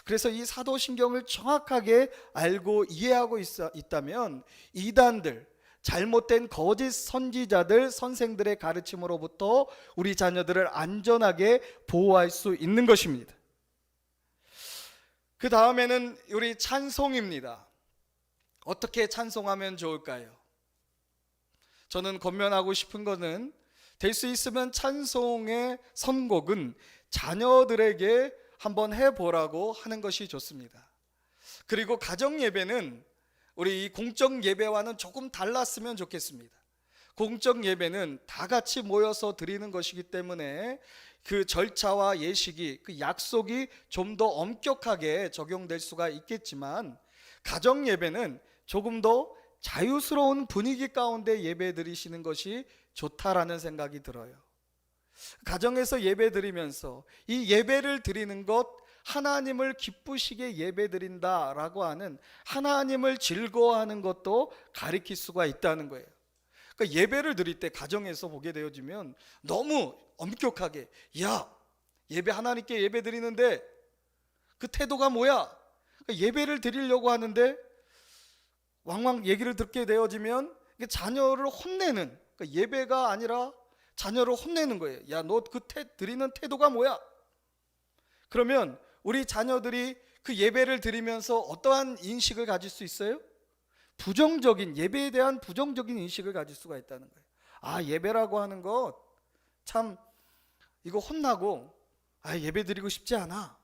Speaker 2: 그래서 이 사도신경을 정확하게 알고 이해하고 있다면 이단들, 잘못된 거짓 선지자들, 선생들의 가르침으로부터 우리 자녀들을 안전하게 보호할 수 있는 것입니다. 그 다음에는 우리 찬송입니다. 어떻게 찬송하면 좋을까요? 저는 권면하고 싶은 것은 될 수 있으면 찬송의 선곡은 자녀들에게 한번 해보라고 하는 것이 좋습니다. 그리고 가정 예배는 우리 이 공적 예배와는 조금 달랐으면 좋겠습니다. 공적 예배는 다 같이 모여서 드리는 것이기 때문에 그 절차와 예식이, 그 약속이 좀 더 엄격하게 적용될 수가 있겠지만, 가정 예배는 조금 더 자유스러운 분위기 가운데 예배 드리시는 것이 좋다라는 생각이 들어요. 가정에서 예배 드리면서 이 예배를 드리는 것, 하나님을 기쁘시게 예배 드린다라고 하는, 하나님을 즐거워하는 것도 가리킬 수가 있다는 거예요. 그러니까 예배를 드릴 때 가정에서 보게 되어지면 너무 엄격하게, 야, 예배 하나님께 예배 드리는데 그 태도가 뭐야? 그러니까 예배를 드리려고 하는데 왕왕 얘기를 듣게 되어지면 자녀를 혼내는, 그러니까 예배가 아니라 자녀를 혼내는 거예요. 야, 너 그 드리는 태도가 뭐야? 그러면 우리 자녀들이 그 예배를 드리면서 어떠한 인식을 가질 수 있어요? 부정적인, 예배에 대한 부정적인 인식을 가질 수가 있다는 거예요. 아, 예배라고 하는 것 참 이거 혼나고, 아, 예배 드리고 싶지 않아.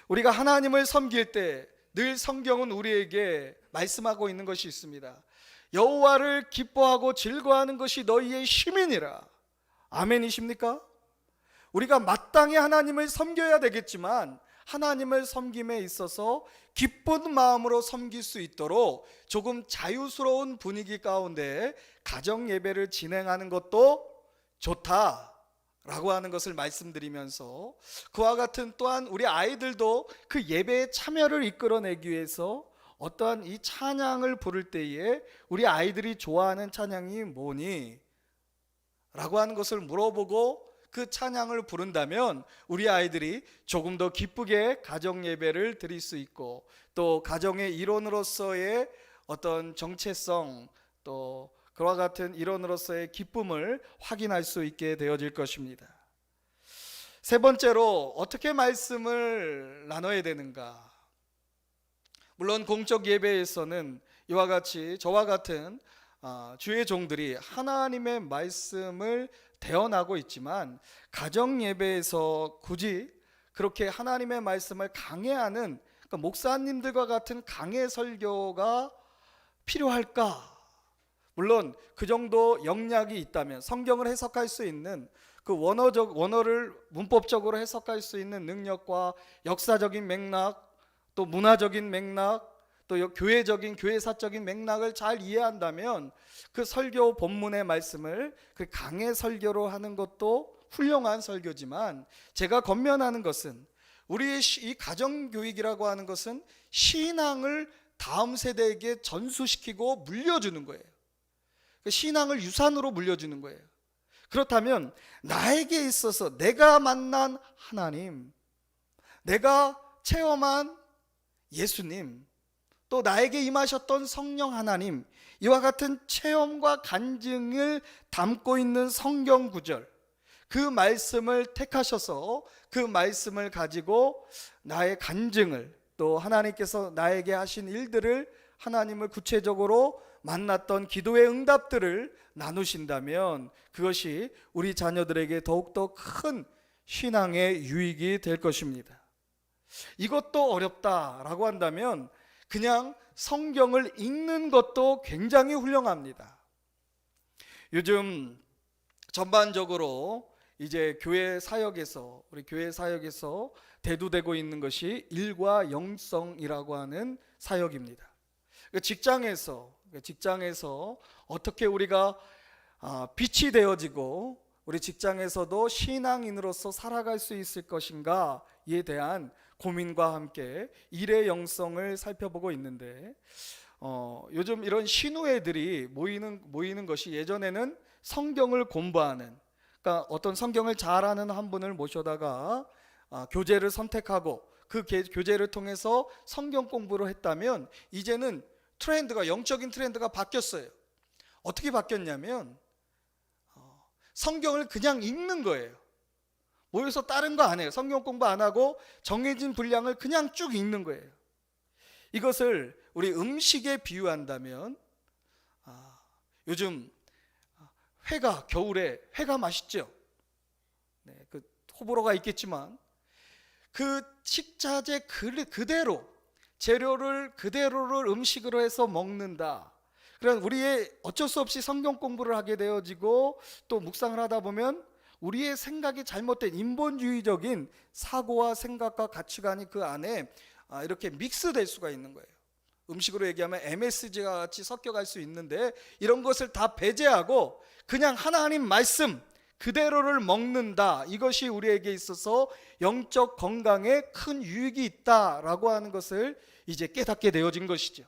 Speaker 2: 우리가 하나님을 섬길 때 늘 성경은 우리에게 말씀하고 있는 것이 있습니다. 여호와를 기뻐하고 즐거워하는 것이 너희의 쉼이니라. 아멘이십니까? 우리가 마땅히 하나님을 섬겨야 되겠지만 하나님을 섬김에 있어서 기쁜 마음으로 섬길 수 있도록 조금 자유스러운 분위기 가운데 가정 예배를 진행하는 것도 좋다라고 하는 것을 말씀드리면서, 그와 같은 또한 우리 아이들도 그 예배에 참여를 이끌어내기 위해서 어떠한 이 찬양을 부를 때에 우리 아이들이 좋아하는 찬양이 뭐니? 라고 하는 것을 물어보고 그 찬양을 부른다면 우리 아이들이 조금 더 기쁘게 가정 예배를 드릴 수 있고, 또 가정의 일원으로서의 어떤 정체성, 또 그와 같은 일원으로서의 기쁨을 확인할 수 있게 되어질 것입니다. 세 번째로 어떻게 말씀을 나눠야 되는가? 물론 공적 예배에서는 이와 같이 저와 같은 주의 종들이 하나님의 말씀을 대언하고 있지만, 가정 예배에서 굳이 그렇게 하나님의 말씀을 강해하는, 그러니까 목사님들과 같은 강해 설교가 필요할까? 물론 그 정도 역량이 있다면, 성경을 해석할 수 있는 그 원어를 문법적으로 해석할 수 있는 능력과 역사적인 맥락, 또 문화적인 맥락, 또 교회사적인 맥락을 잘 이해한다면 그 설교 본문의 말씀을 그 강해 설교로 하는 것도 훌륭한 설교지만, 제가 권면하는 것은 우리의 이 가정교육이라고 하는 것은 신앙을 다음 세대에게 전수시키고 물려주는 거예요. 신앙을 유산으로 물려주는 거예요. 그렇다면 나에게 있어서 내가 만난 하나님, 내가 체험한 예수님, 또 나에게 임하셨던 성령 하나님, 이와 같은 체험과 간증을 담고 있는 성경 구절, 그 말씀을 택하셔서 그 말씀을 가지고 나의 간증을, 또 하나님께서 나에게 하신 일들을, 하나님을 구체적으로 만났던 기도의 응답들을 나누신다면 그것이 우리 자녀들에게 더욱더 큰 신앙의 유익이 될 것입니다. 이것도 어렵다라고 한다면 그냥 성경을 읽는 것도 굉장히 훌륭합니다. 요즘 전반적으로 이제 우리 교회 사역에서 대두되고 있는 것이 일과 영성이라고 하는 사역입니다. 직장에서 어떻게 우리가 빛이 되어지고 우리 직장에서도 신앙인으로서 살아갈 수 있을 것인가에 대한 고민과 함께 일의 영성을 살펴보고 있는데 요즘 이런 신우회들이 모이는 것이 예전에는 성경을 공부하는, 그러니까 어떤 성경을 잘 아는 한 분을 모셔다가 교재를 선택하고 그 교재를 통해서 성경 공부를 했다면, 이제는 영적인 트렌드가 바뀌었어요. 어떻게 바뀌었냐면 성경을 그냥 읽는 거예요. 모여서 다른 거 안 해요. 성경 공부 안 하고 정해진 분량을 그냥 쭉 읽는 거예요. 이것을 우리 음식에 비유한다면 요즘 겨울에 회가 맛있죠. 네, 그 호불호가 있겠지만 그 식자재 그대로, 재료를 그대로를 음식으로 해서 먹는다. 그러니까 우리의 어쩔 수 없이 성경 공부를 하게 되어지고 또 묵상을 하다 보면 우리의 생각이 잘못된 인본주의적인 사고와 생각과 가치관이 그 안에 이렇게 믹스될 수가 있는 거예요. 음식으로 얘기하면 MSG가 같이 섞여갈 수 있는데, 이런 것을 다 배제하고 그냥 하나님 말씀 그대로를 먹는다. 이것이 우리에게 있어서 영적 건강에 큰 유익이 있다라고 하는 것을 이제 깨닫게 되어진 것이죠.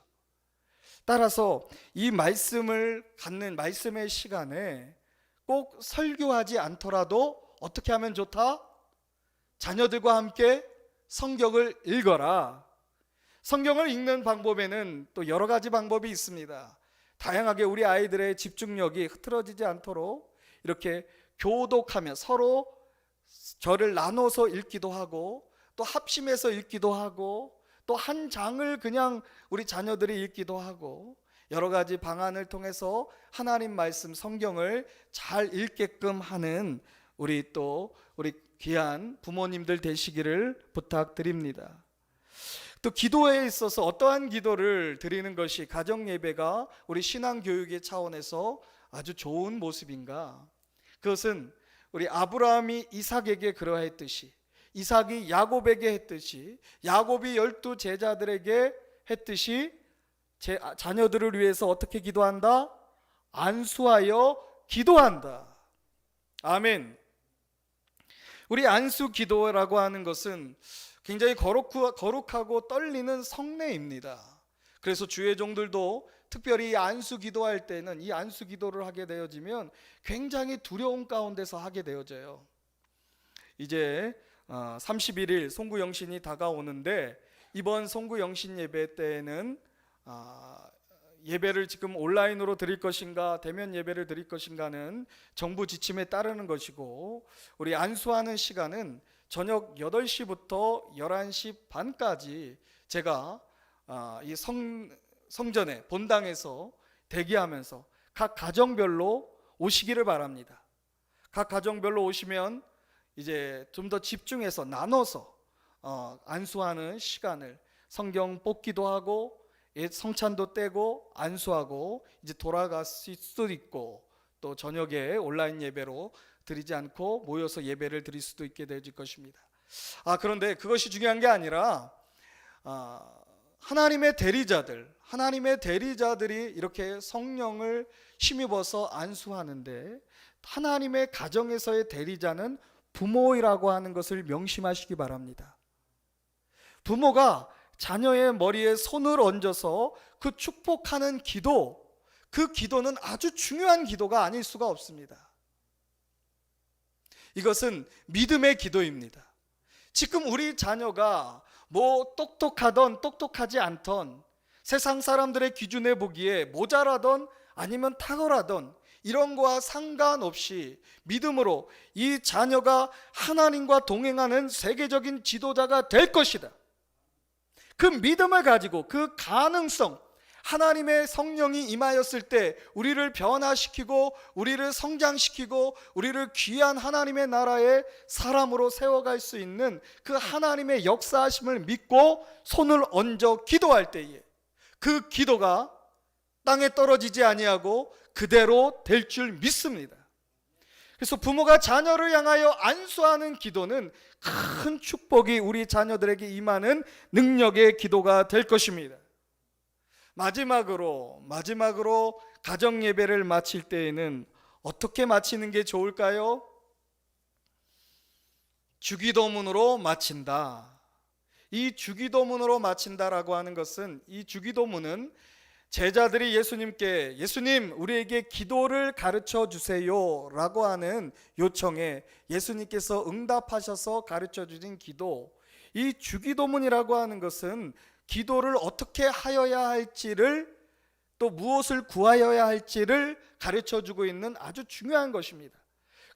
Speaker 2: 따라서 이 말씀을 갖는 말씀의 시간에 꼭 설교하지 않더라도 어떻게 하면 좋다? 자녀들과 함께 성경을 읽어라. 성경을 읽는 방법에는 또 여러 가지 방법이 있습니다. 다양하게 우리 아이들의 집중력이 흐트러지지 않도록 이렇게 교독하며 서로 절을 나눠서 읽기도 하고, 또 합심해서 읽기도 하고, 또 한 장을 그냥 우리 자녀들이 읽기도 하고, 여러 가지 방안을 통해서 하나님 말씀 성경을 잘 읽게끔 하는 우리 귀한 부모님들 되시기를 부탁드립니다. 또 기도에 있어서 어떠한 기도를 드리는 것이 가정 예배가 우리 신앙 교육의 차원에서 아주 좋은 모습인가? 그것은 우리 아브라함이 이삭에게 그러했듯이, 이삭이 야곱에게 했듯이, 야곱이 12 제자들에게 했듯이 자녀들을 위해서 어떻게 기도한다? 안수하여 기도한다. 아멘. 우리 안수 기도라고 하는 것은 굉장히 거룩하고 떨리는 성례입니다. 그래서 주의 종들도 특별히 이 안수 기도할 때는, 이 안수 기도를 하게 되어지면 굉장히 두려움 가운데서 하게 되어져요. 이제 31일 송구영신이 다가오는데, 이번 송구영신 예배 때에는 예배를 지금 온라인으로 드릴 것인가 대면 예배를 드릴 것인가는 정부 지침에 따르는 것이고, 우리 안수하는 시간은 저녁 8시부터 11시 반까지 제가 이 성전에 본당에서 대기하면서 각 가정별로 오시기를 바랍니다. 각 가정별로 오시면 이제 좀 더 집중해서 나눠서 안수하는 시간을, 성경 뽑기도 하고 성찬도 떼고 안수하고 이제 돌아갈 수도 있고, 또 저녁에 온라인 예배로 드리지 않고 모여서 예배를 드릴 수도 있게 될 것입니다. 그런데 그것이 중요한 게 아니라 하나님의 대리자들이 이렇게 성령을 힘입어서 안수하는데, 하나님의 가정에서의 대리자는 부모이라고 하는 것을 명심하시기 바랍니다. 부모가 자녀의 머리에 손을 얹어서 그 축복하는 기도, 그 기도는 아주 중요한 기도가 아닐 수가 없습니다. 이것은 믿음의 기도입니다. 지금 우리 자녀가 뭐 똑똑하던 똑똑하지 않던, 세상 사람들의 기준에 보기에 모자라던 아니면 탁월하던 이런 거와 상관없이 믿음으로 이 자녀가 하나님과 동행하는 세계적인 지도자가 될 것이다. 그 믿음을 가지고 그 가능성, 하나님의 성령이 임하였을 때 우리를 변화시키고 우리를 성장시키고 우리를 귀한 하나님의 나라의 사람으로 세워갈 수 있는 그 하나님의 역사하심을 믿고 손을 얹어 기도할 때에 그 기도가 땅에 떨어지지 아니하고 그대로 될 줄 믿습니다. 그래서 부모가 자녀를 향하여 안수하는 기도는 큰 축복이 우리 자녀들에게 임하는 능력의 기도가 될 것입니다. 마지막으로 가정 예배를 마칠 때에는 어떻게 마치는 게 좋을까요? 주기도문으로 마친다. 이 주기도문으로 마친다라고 하는 것은, 이 주기도문은 제자들이 예수님께 예수님 우리에게 기도를 가르쳐 주세요 라고 하는 요청에 예수님께서 응답하셔서 가르쳐 주신 기도, 이 주기도문이라고 하는 것은 기도를 어떻게 하여야 할지를, 또 무엇을 구하여야 할지를 가르쳐 주고 있는 아주 중요한 것입니다.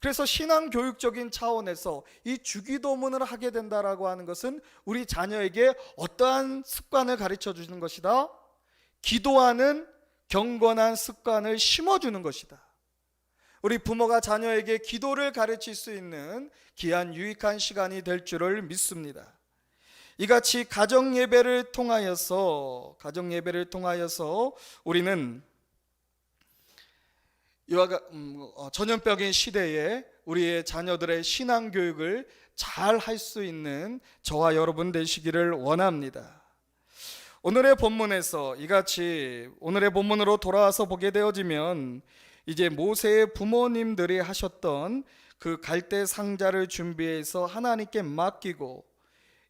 Speaker 2: 그래서 신앙교육적인 차원에서 이 주기도문을 하게 된다라고 하는 것은 우리 자녀에게 어떠한 습관을 가르쳐 주는 것이다? 기도하는 경건한 습관을 심어주는 것이다. 우리 부모가 자녀에게 기도를 가르칠 수 있는 귀한 유익한 시간이 될 줄을 믿습니다. 이같이 가정 예배를 통하여서 우리는 전염병의 시대에 우리의 자녀들의 신앙 교육을 잘 할 수 있는 저와 여러분 되시기를 원합니다. 오늘의 본문에서 이같이 오늘의 본문으로 돌아와서 보게 되어지면 이제 모세의 부모님들이 하셨던 그 갈대 상자를 준비해서 하나님께 맡기고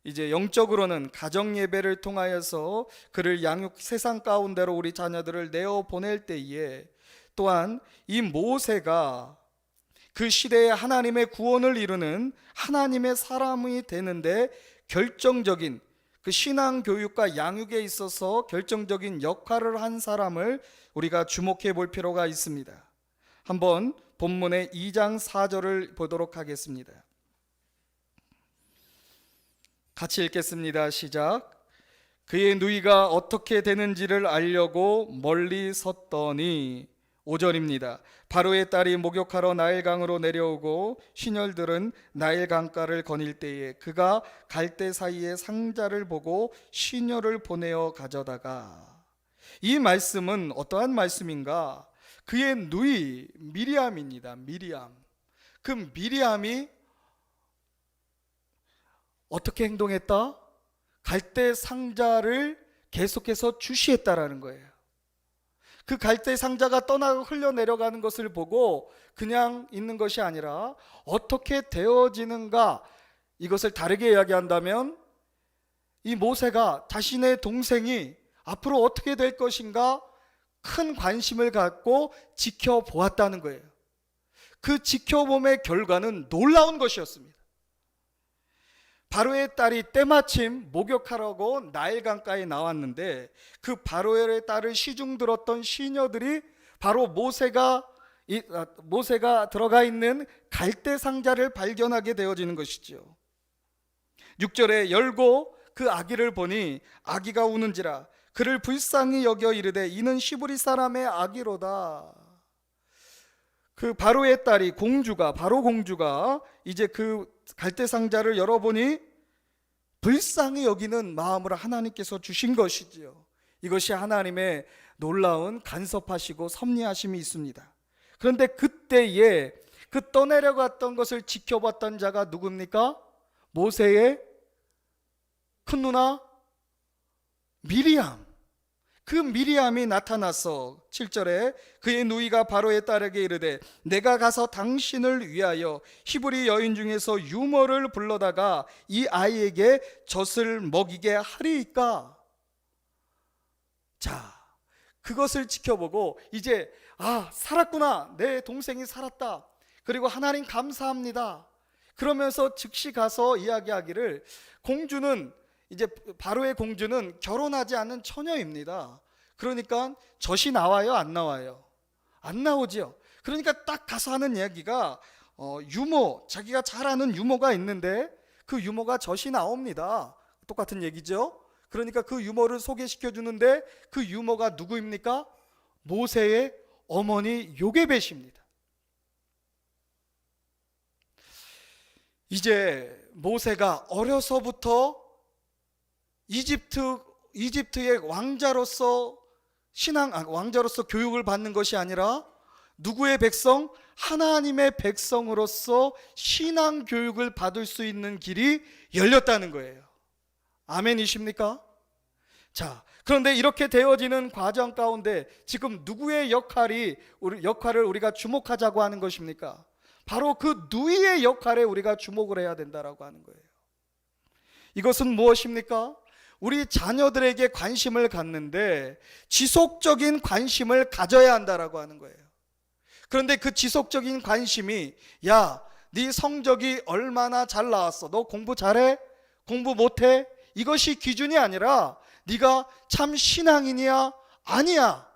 Speaker 2: 이제 영적으로는 가정 예배를 통하여서 그를 양육 세상 가운데로 우리 자녀들을 내어 보낼 때에 또한 이 모세가 그 시대에 하나님의 구원을 이루는 하나님의 사람이 되는데 결정적인 그 신앙 교육과 양육에 있어서 결정적인 역할을 한 사람을 우리가 주목해 볼 필요가 있습니다. 한번 본문의 2장 4절을 보도록 하겠습니다. 같이 읽겠습니다. 시작. 그의 누이가 어떻게 되는지를 알려고 멀리 섰더니, 5절입니다. 바로의 딸이 목욕하러 나일강으로 내려오고 신혈들은 나일강가를 거닐 때에 그가 갈대 사이에 상자를 보고 신혈을 보내어 가져다가, 이 말씀은 어떠한 말씀인가? 그의 누이 미리암입니다. 미리암. 그 미리암이 어떻게 행동했다? 갈대 상자를 계속해서 주시했다라는 거예요. 그 갈대 상자가 떠나고 흘러내려가는 것을 보고 그냥 있는 것이 아니라 어떻게 되어지는가, 이것을 다르게 이야기한다면 이 모세가 자신의 동생이 앞으로 어떻게 될 것인가 큰 관심을 갖고 지켜보았다는 거예요. 그 지켜봄의 결과는 놀라운 것이었습니다. 바로의 딸이 때마침 목욕하라고 나일강가에 나왔는데 그 바로의 딸을 시중 들었던 시녀들이 바로 모세가 들어가 있는 갈대 상자를 발견하게 되어지는 것이죠. 6절에 열고 그 아기를 보니 아기가 우는지라 그를 불쌍히 여겨 이르되 이는 시브리 사람의 아기로다. 그 바로의 딸이 바로 공주가 이제 그 갈대 상자를 열어보니 불쌍히 여기는 마음으로 하나님께서 주신 것이지요. 이것이 하나님의 놀라운 간섭하시고 섭리하심이 있습니다. 그런데 그때에 그 떠내려갔던 것을 지켜봤던 자가 누굽니까? 모세의 큰 누나 미리암. 그 미리암이 나타나서 7절에 그의 누이가 바로의 딸에게 이르되 내가 가서 당신을 위하여 히브리 여인 중에서 유모를 불러다가 이 아이에게 젖을 먹이게 하리이까. 자, 그것을 지켜보고 이제 살았구나, 내 동생이 살았다, 그리고 하나님 감사합니다 그러면서 즉시 가서 이야기하기를, 공주는 이제 바로의 공주는 결혼하지 않은 처녀입니다. 그러니까 젖이 나와요, 안 나와요? 안 나오죠. 그러니까 딱 가서 하는 이야기가 유모, 자기가 잘 아는 유모가 있는데 그 유모가 젖이 나옵니다. 똑같은 얘기죠. 그러니까 그 유모를 소개시켜 주는데 그 유모가 누구입니까? 모세의 어머니 요게벳입니다. 이제 모세가 어려서부터 이집트의 왕자로서 왕자로서 교육을 받는 것이 아니라 누구의 백성? 하나님의 백성으로서 신앙 교육을 받을 수 있는 길이 열렸다는 거예요. 아멘이십니까? 자, 그런데 이렇게 되어지는 과정 가운데 지금 누구의 역할을 우리가 주목하자고 하는 것입니까? 바로 그 누이의 역할에 우리가 주목을 해야 된다라고 하는 거예요. 이것은 무엇입니까? 우리 자녀들에게 관심을 갖는데 지속적인 관심을 가져야 한다라고 하는 거예요. 그런데 그 지속적인 관심이 야, 네 성적이 얼마나 잘 나왔어? 너 공부 잘해? 공부 못해? 이것이 기준이 아니라 네가 참 신앙인이야? 아니야.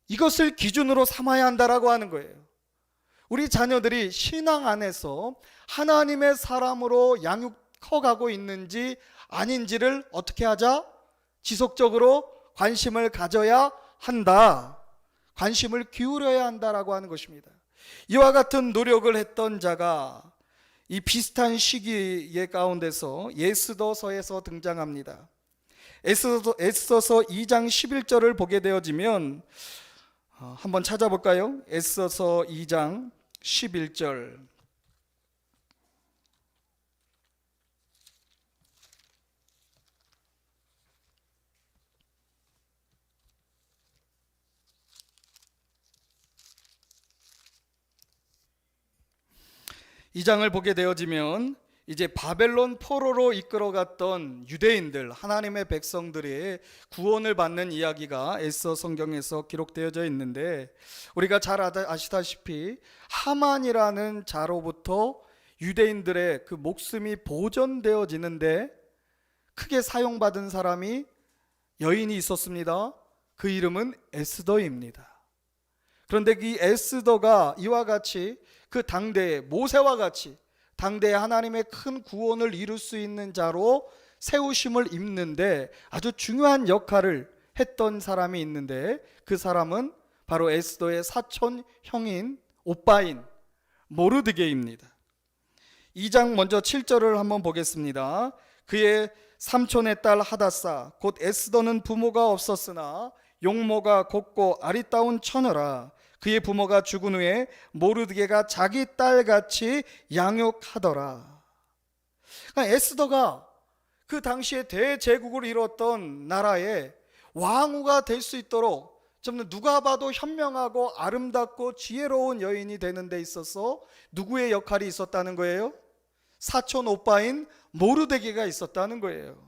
Speaker 2: 이것을 기준으로 삼아야 한다라고 하는 거예요. 우리 자녀들이 신앙 안에서 하나님의 사람으로 양육해가고 있는지 아닌지를 어떻게 하자? 지속적으로 관심을 가져야 한다. 관심을 기울여야 한다라고 하는 것입니다. 이와 같은 노력을 했던 자가 이 비슷한 시기의 가운데서 에스더서에서 등장합니다. 에스더서 2장 11절을 보게 되어지면 한번 찾아볼까요? 에스더서 2장 11절. 이 장을 보게 되어지면 이제 바벨론 포로로 이끌어갔던 유대인들, 하나님의 백성들의 구원을 받는 이야기가 에스더 성경에서 기록되어져 있는데, 우리가 잘 아시다시피 하만이라는 자로부터 유대인들의 그 목숨이 보존되어지는데 크게 사용받은 사람이 여인이 있었습니다. 그 이름은 에스더입니다. 그런데 이 에스더가 이와 같이 그 당대의 모세와 같이 당대의 하나님의 큰 구원을 이룰 수 있는 자로 세우심을 입는데 아주 중요한 역할을 했던 사람이 있는데, 그 사람은 바로 에스더의 사촌 형인 오빠인 모르드게입니다. 2장 먼저 7절을 한번 보겠습니다. 그의 삼촌의 딸 하다사 곧 에스더는 부모가 없었으나 용모가 곱고 아리따운 처녀라. 그의 부모가 죽은 후에 모르드게가 자기 딸같이 양육하더라. 그러니까 에스더가 그 당시에 대제국을 이뤘던 나라의 왕후가 될 수 있도록 좀 누가 봐도 현명하고 아름답고 지혜로운 여인이 되는 데 있어서 누구의 역할이 있었다는 거예요? 사촌 오빠인 모르드게가 있었다는 거예요.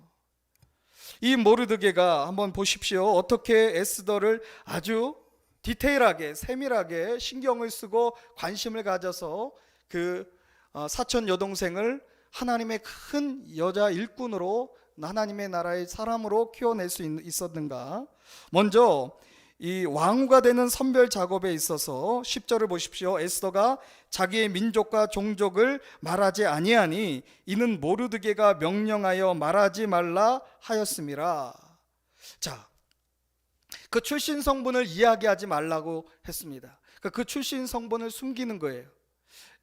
Speaker 2: 이 모르드게가 한번 보십시오. 어떻게 에스더를 아주 디테일하게 세밀하게 신경을 쓰고 관심을 가져서 그 사촌 여동생을 하나님의 큰 여자 일꾼으로 하나님의 나라의 사람으로 키워낼 수 있었는가. 먼저 이 왕후가 되는 선별 작업에 있어서 10절을 보십시오. 에스더가 자기의 민족과 종족을 말하지 아니하니 이는 모르드게가 명령하여 말하지 말라 하였음이라. 자, 그 출신 성분을 이야기하지 말라고 했습니다. 그 출신 성분을 숨기는 거예요.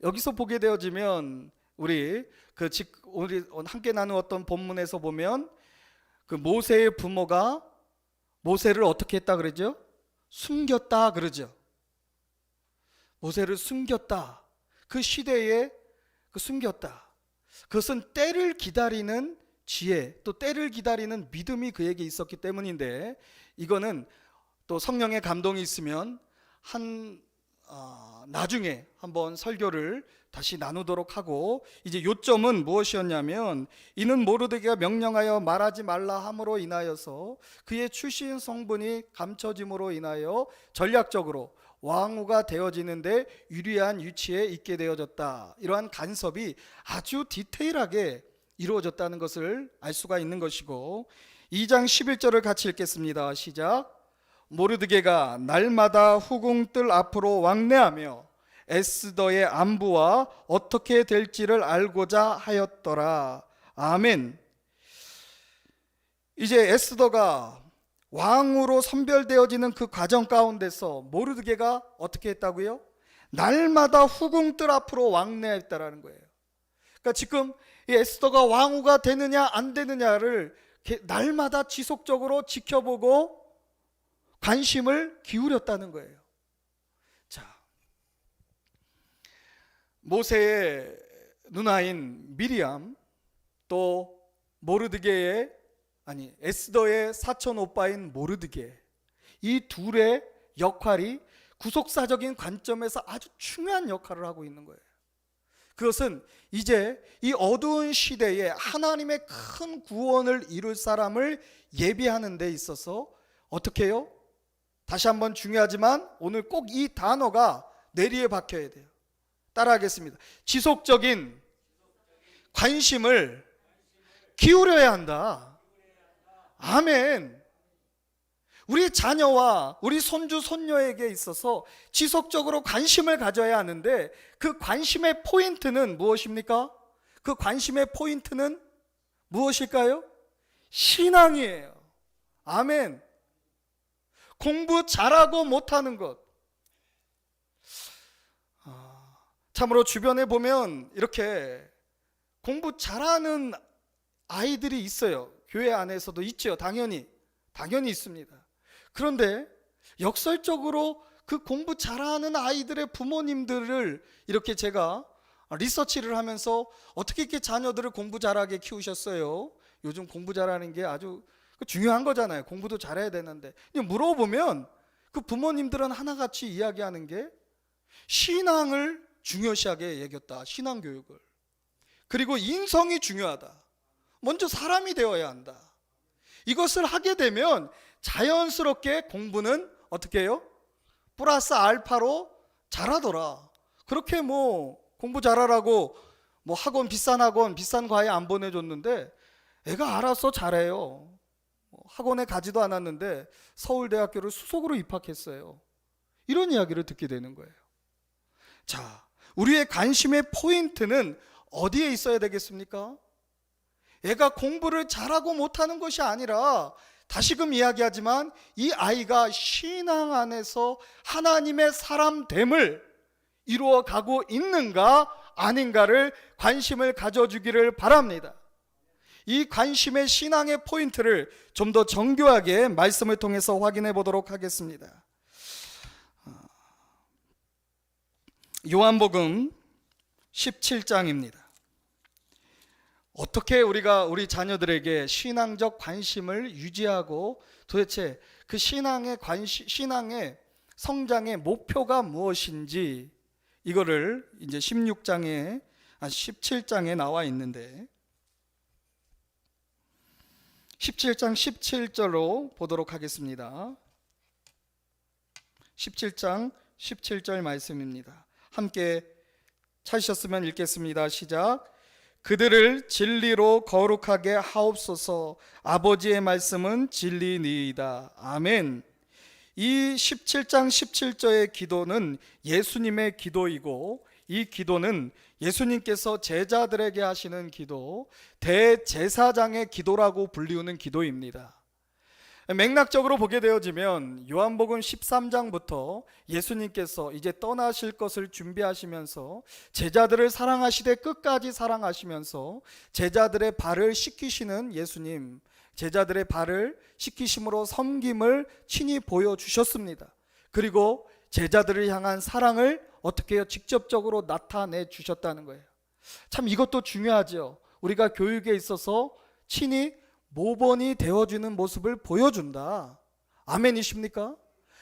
Speaker 2: 여기서 보게 되어지면 우리 함께 나누었던 본문에서 보면 그 모세의 부모가 모세를 어떻게 했다 그러죠? 숨겼다 그러죠. 모세를 숨겼다. 그 시대에 숨겼다. 그것은 때를 기다리는 지혜, 또 때를 기다리는 믿음이 그에게 있었기 때문인데, 이거는 또 성령의 감동이 있으면 나중에 한번 설교를 다시 나누도록 하고, 이제 요점은 무엇이었냐면 이는 모르드게가 명령하여 말하지 말라 함으로 인하여서 그의 출신 성분이 감춰짐으로 인하여 전략적으로 왕후가 되어지는데 유리한 위치에 있게 되어졌다. 이러한 간섭이 아주 디테일하게 이루어졌다는 것을 알 수가 있는 것이고, 2장 11절을 같이 읽겠습니다. 시작. 모르드게가 날마다 후궁들 앞으로 왕래하며 에스더의 안부와 어떻게 될지를 알고자 하였더라. 아멘. 이제 에스더가 왕으로 선별되어지는 그 과정 가운데서 모르드게가 어떻게 했다고요? 날마다 후궁들 앞으로 왕래했다라는 거예요. 그러니까 지금 이 에스더가 왕후가 되느냐 안 되느냐를 날마다 지속적으로 지켜보고 관심을 기울였다는 거예요. 자, 모세의 누나인 미리암, 또 에스더의 사촌 오빠인 모르드게, 이 둘의 역할이 구속사적인 관점에서 아주 중요한 역할을 하고 있는 거예요. 그것은 이제 이 어두운 시대에 하나님의 큰 구원을 이룰 사람을 예비하는 데 있어서 어떻게 해요? 다시 한번 중요하지만 오늘 꼭 이 단어가 뇌리에 박혀야 돼요. 따라하겠습니다. 지속적인 관심을 기울여야 한다. 아멘. 우리 자녀와 우리 손주 손녀에게 있어서 지속적으로 관심을 가져야 하는데 그 관심의 포인트는 무엇입니까? 그 관심의 포인트는 무엇일까요? 신앙이에요. 아멘. 공부 잘하고 못하는 것. 참으로 주변에 보면 이렇게 공부 잘하는 아이들이 있어요. 교회 안에서도 있죠. 당연히 있습니다. 그런데 역설적으로 그 공부 잘하는 아이들의 부모님들을 이렇게 제가 리서치를 하면서 어떻게 이렇게 자녀들을 공부 잘하게 키우셨어요? 요즘 공부 잘하는 게 아주 중요한 거잖아요. 공부도 잘해야 되는데 물어보면 그 부모님들은 하나같이 이야기하는 게 신앙을 중요시하게 여겼다. 신앙교육을. 그리고 인성이 중요하다. 먼저 사람이 되어야 한다. 이것을 하게 되면 자연스럽게 공부는 어떻게 해요? 플러스 알파로 잘하더라. 그렇게 공부 잘하라고 학원 비싼 과외 안 보내줬는데 애가 알아서 잘해요. 학원에 가지도 않았는데 서울대학교를 수석으로 입학했어요. 이런 이야기를 듣게 되는 거예요. 자, 우리의 관심의 포인트는 어디에 있어야 되겠습니까? 애가 공부를 잘하고 못하는 것이 아니라 다시금 이야기하지만 이 아이가 신앙 안에서 하나님의 사람됨을 이루어가고 있는가 아닌가를 관심을 가져주기를 바랍니다. 이 관심의 신앙의 포인트를 좀 더 정교하게 말씀을 통해서 확인해 보도록 하겠습니다. 요한복음 17장입니다. 어떻게 우리가 우리 자녀들에게 신앙적 관심을 유지하고 도대체 그 신앙의 성장의 목표가 무엇인지 이거를 이제 17장에 나와 있는데 17장 17절로 보도록 하겠습니다. 17장 17절 말씀입니다. 함께 찾으셨으면 읽겠습니다. 시작. 그들을 진리로 거룩하게 하옵소서. 아버지의 말씀은 진리니이다. 아멘. 이 17장 17절의 기도는 예수님의 기도이고 이 기도는 예수님께서 제자들에게 하시는 기도, 대제사장의 기도라고 불리우는 기도입니다. 맥락적으로 보게 되어지면 요한복음 13장부터 예수님께서 이제 떠나실 것을 준비하시면서 제자들을 사랑하시되 끝까지 사랑하시면서 제자들의 발을 씻기시는 예수님, 제자들의 발을 씻기심으로 섬김을 친히 보여주셨습니다. 그리고 제자들을 향한 사랑을 어떻게 해요? 직접적으로 나타내 주셨다는 거예요. 참 이것도 중요하죠. 우리가 교육에 있어서 친히 모범이 되어주는 모습을 보여준다. 아멘이십니까?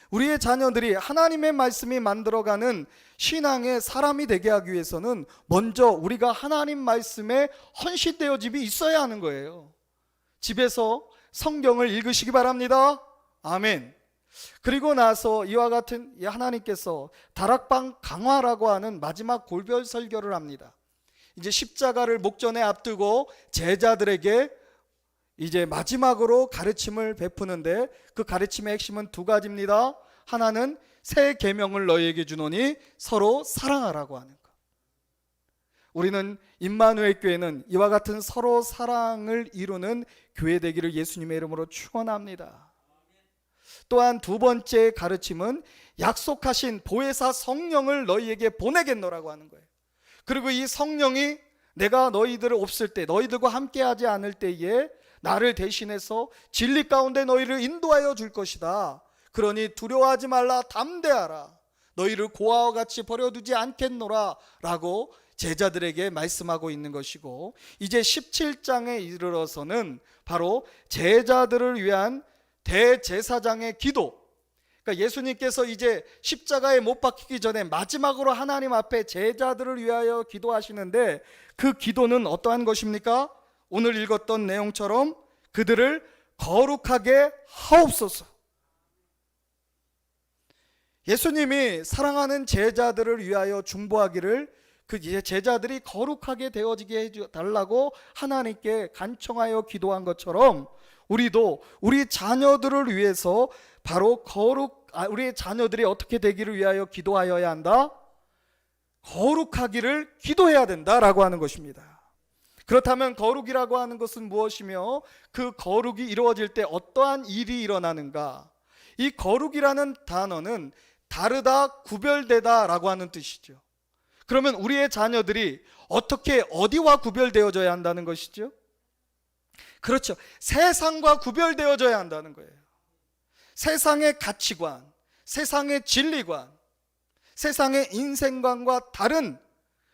Speaker 2: 우리의 자녀들이 하나님의 말씀이 만들어가는 신앙의 사람이 되게 하기 위해서는 먼저 우리가 하나님 말씀에 헌신되어짐이 있어야 하는 거예요. 집에서 성경을 읽으시기 바랍니다. 아멘. 그리고 나서 이와 같은 하나님께서 다락방 강화라고 하는 마지막 골별 설교를 합니다. 이제 십자가를 목전에 앞두고 제자들에게 이제 마지막으로 가르침을 베푸는데 그 가르침의 핵심은 두 가지입니다. 하나는 새 계명을 너희에게 주노니 서로 사랑하라고 하는 것. 우리는 임마누엘 교회는 이와 같은 서로 사랑을 이루는 교회 되기를 예수님의 이름으로 축원합니다. 또한 두 번째 가르침은 약속하신 보혜사 성령을 너희에게 보내겠노라고 하는 거예요. 그리고 이 성령이 내가 너희들 없을 때, 너희들과 함께하지 않을 때에 나를 대신해서 진리 가운데 너희를 인도하여 줄 것이다. 그러니 두려워하지 말라, 담대하라. 너희를 고아와 같이 버려두지 않겠노라 라고 제자들에게 말씀하고 있는 것이고, 이제 17장에 이르러서는 바로 제자들을 위한 대제사장의 기도, 그러니까 예수님께서 이제 십자가에 못 박히기 전에 마지막으로 하나님 앞에 제자들을 위하여 기도하시는데 그 기도는 어떠한 것입니까? 오늘 읽었던 내용처럼 그들을 거룩하게 하옵소서. 예수님이 사랑하는 제자들을 위하여 중보하기를 그 제자들이 거룩하게 되어지게 해달라고 하나님께 간청하여 기도한 것처럼 우리도 우리 자녀들을 위해서 바로 우리 자녀들이 어떻게 되기를 위하여 기도하여야 한다? 거룩하기를 기도해야 된다라고 하는 것입니다. 그렇다면 거룩이라고 하는 것은 무엇이며 그 거룩이 이루어질 때 어떠한 일이 일어나는가? 이 거룩이라는 단어는 다르다, 구별되다 라고 하는 뜻이죠. 그러면 우리의 자녀들이 어떻게 어디와 구별되어져야 한다는 것이죠? 그렇죠. 세상과 구별되어져야 한다는 거예요. 세상의 가치관, 세상의 진리관, 세상의 인생관과 다른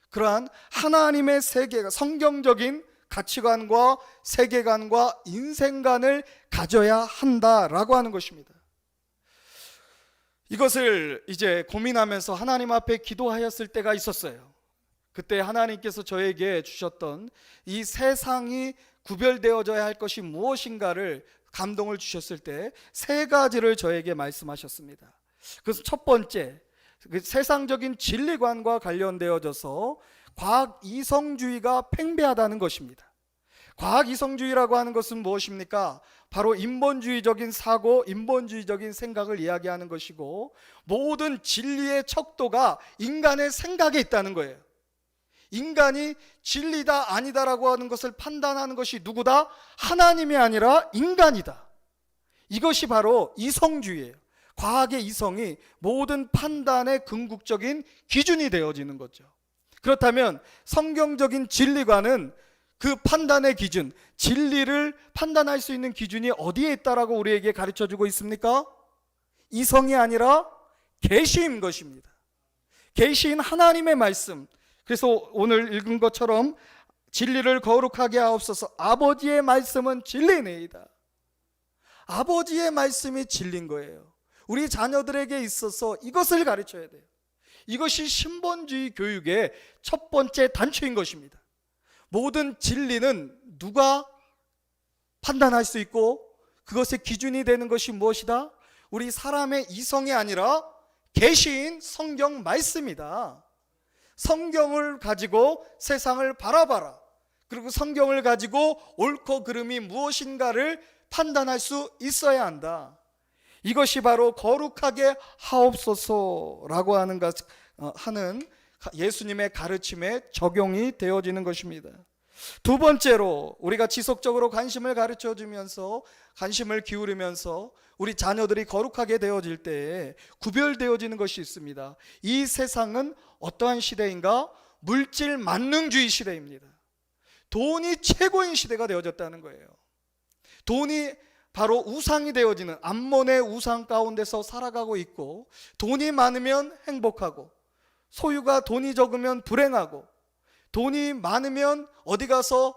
Speaker 2: 그러한 하나님의 세계가 성경적인 가치관과 세계관과 인생관을 가져야 한다라고 하는 것입니다. 이것을 이제 고민하면서 하나님 앞에 기도하였을 때가 있었어요. 그때 하나님께서 저에게 주셨던 이 세상이 구별되어져야 할 것이 무엇인가를 감동을 주셨을 때 세 가지를 저에게 말씀하셨습니다. 그래서 첫 번째, 세상적인 진리관과 관련되어져서 과학 이성주의가 팽배하다는 것입니다. 과학 이성주의라고 하는 것은 무엇입니까? 바로 인본주의적인 사고, 인본주의적인 생각을 이야기하는 것이고 모든 진리의 척도가 인간의 생각에 있다는 거예요. 인간이 진리다 아니다라고 하는 것을 판단하는 것이 누구다? 하나님이 아니라 인간이다. 이것이 바로 이성주의예요. 과학의 이성이 모든 판단의 궁극적인 기준이 되어지는 거죠. 그렇다면 성경적인 진리관은 그 판단의 기준, 진리를 판단할 수 있는 기준이 어디에 있다라고 우리에게 가르쳐주고 있습니까? 이성이 아니라 계시인 것입니다. 계시인 하나님의 말씀. 그래서 오늘 읽은 것처럼 진리를 거룩하게 하옵소서. 아버지의 말씀은 진리네이다. 아버지의 말씀이 진리인 거예요. 우리 자녀들에게 있어서 이것을 가르쳐야 돼요. 이것이 신본주의 교육의 첫 번째 단초인 것입니다. 모든 진리는 누가 판단할 수 있고 그것의 기준이 되는 것이 무엇이다? 우리 사람의 이성이 아니라 계시인 성경 말씀이다. 성경을 가지고 세상을 바라봐라. 그리고 성경을 가지고 옳고 그름이 무엇인가를 판단할 수 있어야 한다. 이것이 바로 거룩하게 하옵소서라고 하는 예수님의 가르침에 적용이 되어지는 것입니다. 두 번째로 우리가 지속적으로 관심을 가르쳐주면서 관심을 기울이면서 우리 자녀들이 거룩하게 되어질 때에 구별되어지는 것이 있습니다. 이 세상은 어떠한 시대인가? 물질 만능주의 시대입니다. 돈이 최고인 시대가 되어졌다는 거예요. 돈이 바로 우상이 되어지는 암몬의 우상 가운데서 살아가고 있고 돈이 많으면 행복하고 소유가 돈이 적으면 불행하고 돈이 많으면 어디 가서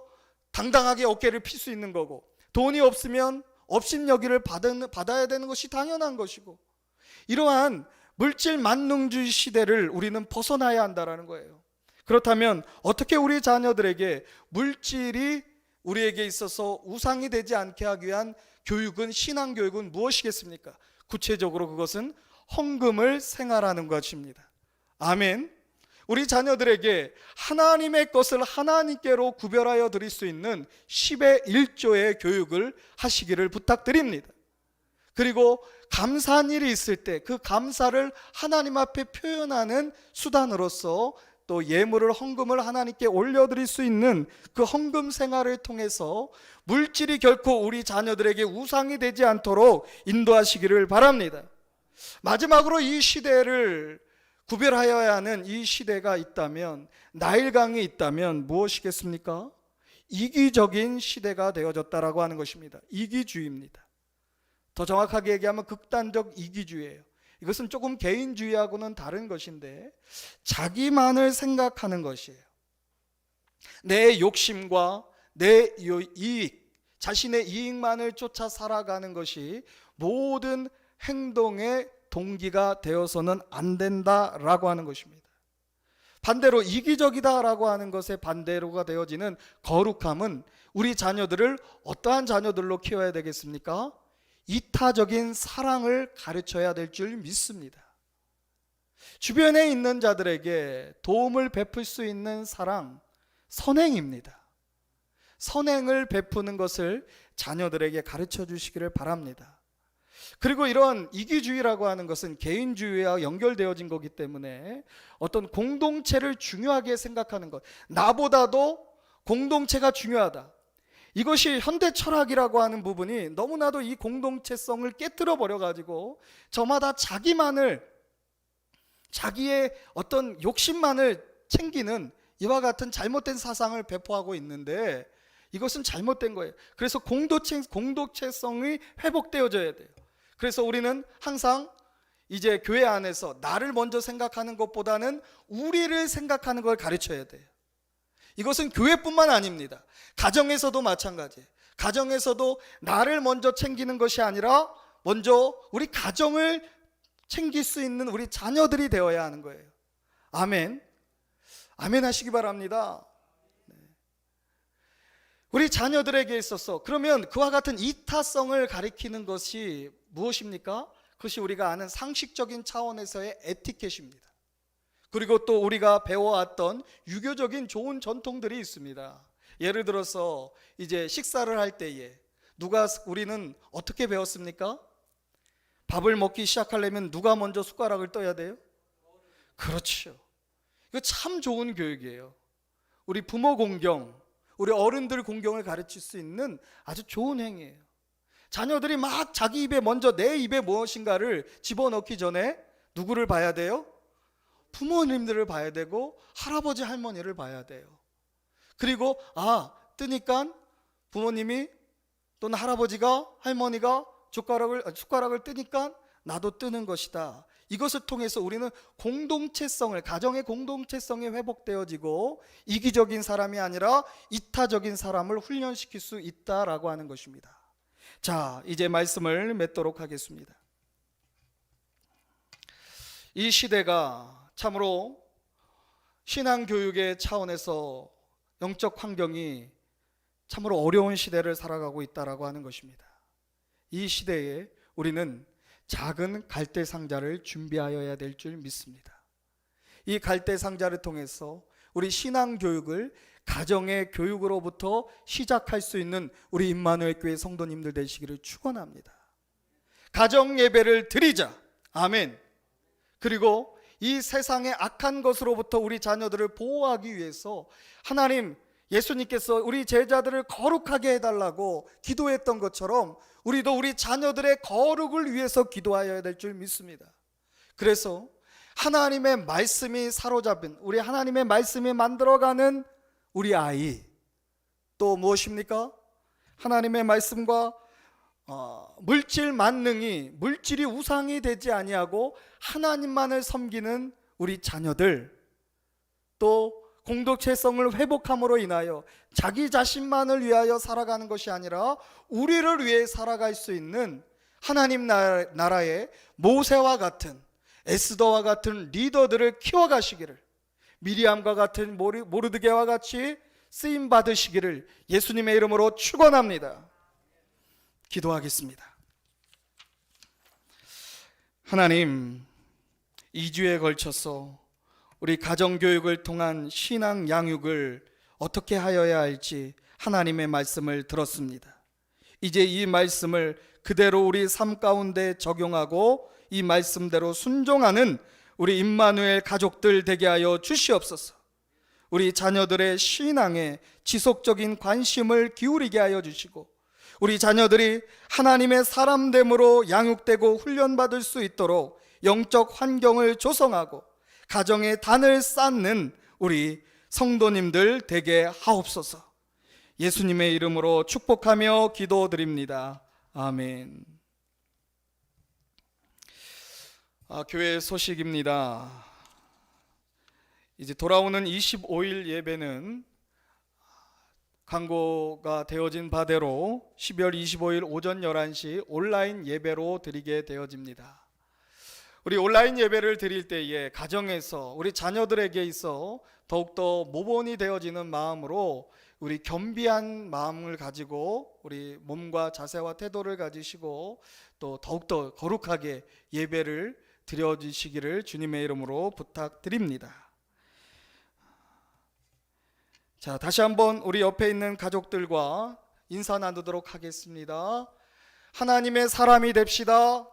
Speaker 2: 당당하게 어깨를 필 수 있는 거고 돈이 없으면 업신여기를 받아야 되는 것이 당연한 것이고 이러한 물질 만능주의 시대를 우리는 벗어나야 한다는 거예요. 그렇다면 어떻게 우리 자녀들에게 물질이 우리에게 있어서 우상이 되지 않게 하기 위한 교육은 신앙교육은 무엇이겠습니까? 구체적으로 그것은 헌금을 생활하는 것입니다. 아멘. 우리 자녀들에게 하나님의 것을 하나님께로 구별하여 드릴 수 있는 10의 1조의 교육을 하시기를 부탁드립니다. 그리고 감사한 일이 있을 때 그 감사를 하나님 앞에 표현하는 수단으로서 또 예물을 헌금을 하나님께 올려드릴 수 있는 그 헌금 생활을 통해서 물질이 결코 우리 자녀들에게 우상이 되지 않도록 인도하시기를 바랍니다. 마지막으로 이 시대를 구별하여야 하는 이 시대가 있다면, 나일강이 있다면 무엇이겠습니까? 이기적인 시대가 되어졌다라고 하는 것입니다. 이기주의입니다. 더 정확하게 얘기하면 극단적 이기주의예요. 이것은 조금 개인주의하고는 다른 것인데 자기만을 생각하는 것이에요. 내 욕심과 내 이익, 자신의 이익만을 쫓아 살아가는 것이 모든 행동의 동기가 되어서는 안 된다라고 하는 것입니다. 반대로 이기적이다라고 하는 것의 반대로가 되어지는 거룩함은 우리 자녀들을 어떠한 자녀들로 키워야 되겠습니까? 이타적인 사랑을 가르쳐야 될 줄 믿습니다. 주변에 있는 자들에게 도움을 베풀 수 있는 사랑, 선행입니다. 선행을 베푸는 것을 자녀들에게 가르쳐 주시기를 바랍니다. 그리고 이런 이기주의라고 하는 것은 개인주의와 연결되어진 거기 때문에 어떤 공동체를 중요하게 생각하는 것, 나보다도 공동체가 중요하다. 이것이 현대 철학이라고 하는 부분이 너무나도 이 공동체성을 깨뜨려 버려가지고 저마다 자기의 어떤 욕심만을 챙기는 이와 같은 잘못된 사상을 배포하고 있는데 이것은 잘못된 거예요. 그래서 공동체성이 회복되어져야 돼요. 그래서 우리는 항상 이제 교회 안에서 나를 먼저 생각하는 것보다는 우리를 생각하는 걸 가르쳐야 돼요. 이것은 교회뿐만 아닙니다. 가정에서도 마찬가지예요. 가정에서도 나를 먼저 챙기는 것이 아니라 먼저 우리 가정을 챙길 수 있는 우리 자녀들이 되어야 하는 거예요. 아멘. 아멘 하시기 바랍니다. 우리 자녀들에게 있어서 그러면 그와 같은 이타성을 가리키는 것이 무엇입니까? 그것이 우리가 아는 상식적인 차원에서의 에티켓입니다. 그리고 또 우리가 배워왔던 유교적인 좋은 전통들이 있습니다. 예를 들어서 이제 식사를 할 때에 우리는 어떻게 배웠습니까? 밥을 먹기 시작하려면 누가 먼저 숟가락을 떠야 돼요? 그렇죠. 이거 참 좋은 교육이에요. 우리 부모 공경, 우리 어른들 공경을 가르칠 수 있는 아주 좋은 행위예요. 자녀들이 막 자기 입에 먼저 내 입에 무엇인가를 집어넣기 전에 누구를 봐야 돼요? 부모님들을 봐야 되고 할아버지 할머니를 봐야 돼요. 그리고 뜨니까 부모님이 또는 할아버지가 할머니가 숟가락을 뜨니까 나도 뜨는 것이다. 이것을 통해서 우리는 가정의 공동체성이 회복되어지고 이기적인 사람이 아니라 이타적인 사람을 훈련시킬 수 있다라고 하는 것입니다. 자, 이제 말씀을 맺도록 하겠습니다. 이 시대가 참으로 신앙교육의 차원에서 영적 환경이 참으로 어려운 시대를 살아가고 있다라고 하는 것입니다. 이 시대에 우리는 작은 갈대 상자를 준비하여야 될 줄 믿습니다. 이 갈대 상자를 통해서 우리 신앙 교육을 가정의 교육으로부터 시작할 수 있는 우리 임마누엘 교회 성도님들 되시기를 축원합니다. 가정 예배를 드리자. 아멘. 그리고 이 세상의 악한 것으로부터 우리 자녀들을 보호하기 위해서 예수님께서 우리 제자들을 거룩하게 해달라고 기도했던 것처럼 우리도 우리 자녀들의 거룩을 위해서 기도하여야 될 줄 믿습니다. 그래서 하나님의 말씀이 사로잡은 우리 하나님의 말씀이 만들어가는 우리 아이, 또 무엇입니까? 하나님의 말씀과 물질 만능이 물질이 우상이 되지 아니하고 하나님만을 섬기는 우리 자녀들, 또 공동체성을 회복함으로 인하여 자기 자신만을 위하여 살아가는 것이 아니라 우리를 위해 살아갈 수 있는 하나님 나라의 모세와 같은 에스더와 같은 리더들을 키워가시기를, 미리암과 같은 모르드게와 같이 쓰임 받으시기를 예수님의 이름으로 축원합니다. 기도하겠습니다. 하나님, 2주에 걸쳐서 우리 가정교육을 통한 신앙 양육을 어떻게 하여야 할지 하나님의 말씀을 들었습니다. 이제 이 말씀을 그대로 우리 삶 가운데 적용하고 이 말씀대로 순종하는 우리 임마누엘 가족들 되게 하여 주시옵소서. 우리 자녀들의 신앙에 지속적인 관심을 기울이게 하여 주시고 우리 자녀들이 하나님의 사람됨으로 양육되고 훈련받을 수 있도록 영적 환경을 조성하고 가정의 단을 쌓는 우리 성도님들 되게 하옵소서. 예수님의 이름으로 축복하며 기도드립니다. 아멘. 교회 소식입니다. 이제 돌아오는 25일 예배는 광고가 되어진 바대로 12월 25일 오전 11시 온라인 예배로 드리게 되어집니다. 우리 온라인 예배를 드릴 때에 가정에서 우리 자녀들에게 있어 더욱더 모범이 되어지는 마음으로 우리 겸비한 마음을 가지고 우리 몸과 자세와 태도를 가지시고 또 더욱더 거룩하게 예배를 드려주시기를 주님의 이름으로 부탁드립니다. 자, 다시 한번 우리 옆에 있는 가족들과 인사 나누도록 하겠습니다. 하나님의 사람이 됩시다.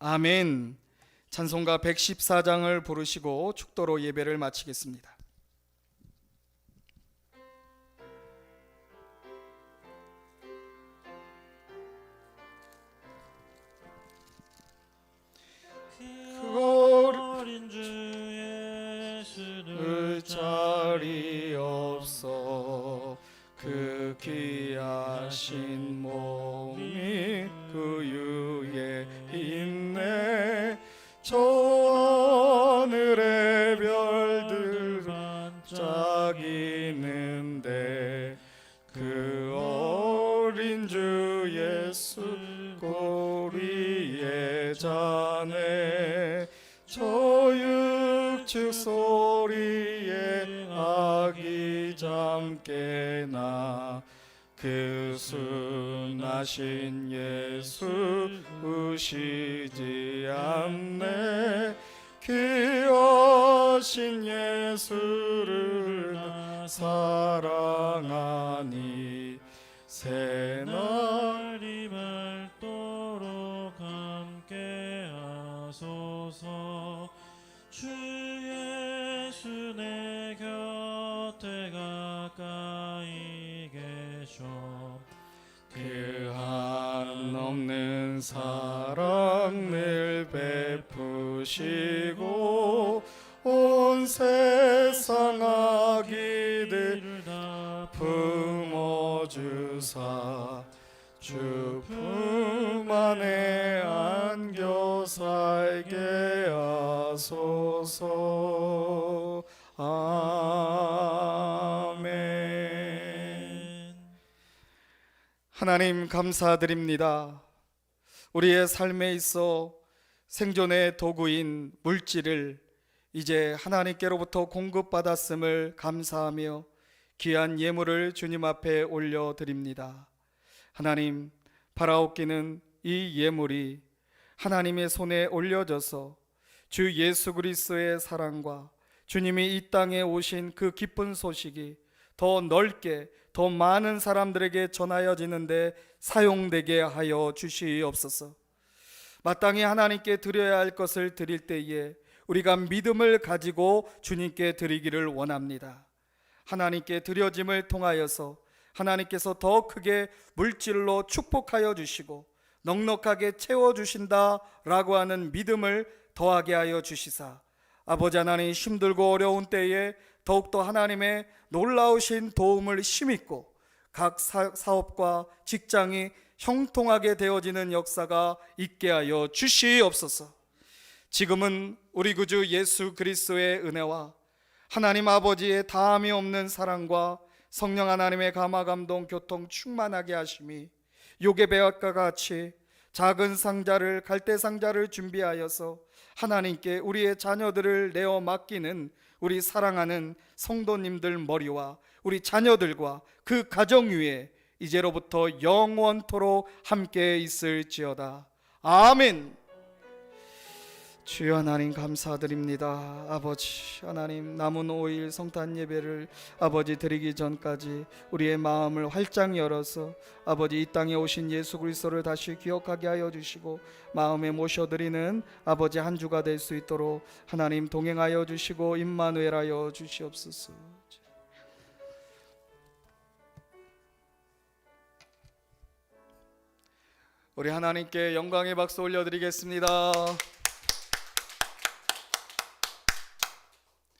Speaker 2: 아멘. 찬송가 114장을 부르시고 축도로 예배를 마치겠습니다.
Speaker 1: 어린 주 예수를
Speaker 2: 자리 없어 그 귀하신 몸이 그 위에 있네. 저 하늘의 별들 반짝이는데 그 어린 주 예수 꼬리에 자네. 저 육축 소리에 아기 잠깨나 그 순하신 예수 우시지 않네. 귀하신 예수를 나 사랑하니 새날이 밝도록 함께하소서. 주 예수 내 곁에 가까이 계셔. 그 한없는 사랑 늘 베푸시고 온 세상 아기들 다 품어주사 주 품 안에 안겨 살게 하소서. 아멘. 하나님 감사드립니다. 우리의 삶에 있어 생존의 도구인 물질을 이제 하나님께로부터 공급받았음을 감사하며 귀한 예물을 주님 앞에 올려드립니다. 하나님, 바라옵기는 이 예물이 하나님의 손에 올려져서 주 예수 그리스도의 사랑과 주님이 이 땅에 오신 그 기쁜 소식이 더 넓게 더 많은 사람들에게 전하여지는데 사용되게 하여 주시옵소서. 마땅히 하나님께 드려야 할 것을 드릴 때에 우리가 믿음을 가지고 주님께 드리기를 원합니다. 하나님께 드려짐을 통하여서 하나님께서 더 크게 물질로 축복하여 주시고 넉넉하게 채워주신다라고 하는 믿음을 더하게 하여 주시사 아버지 하나님, 힘들고 어려운 때에 더욱더 하나님의 놀라우신 도움을 힘입고 각 사업과 직장이 형통하게 되어지는 역사가 있게 하여 주시옵소서. 지금은 우리 구주 예수 그리스도의 은혜와 하나님 아버지의 다함이 없는 사랑과 성령 하나님의 감화 감동 교통 충만하게 하심이 요괴배앗과 같이 작은 상자를 갈대 상자를 준비하여서 하나님께 우리의 자녀들을 내어 맡기는 우리 사랑하는 성도님들 머리와 우리 자녀들과 그 가정 위에 이제로부터 영원토록 함께 있을지어다. 아멘. 주여 하나님 감사드립니다. 아버지 하나님, 남은 5일 성탄 예배를 아버지 드리기 전까지 우리의 마음을 활짝 열어서 아버지 이 땅에 오신 예수 그리스도를 다시 기억하게 하여 주시고 마음에 모셔드리는 아버지 한 주가 될 수 있도록 하나님 동행하여 주시고 임마누엘하여 주시옵소서. 우리 하나님께 영광의 박수 올려드리겠습니다.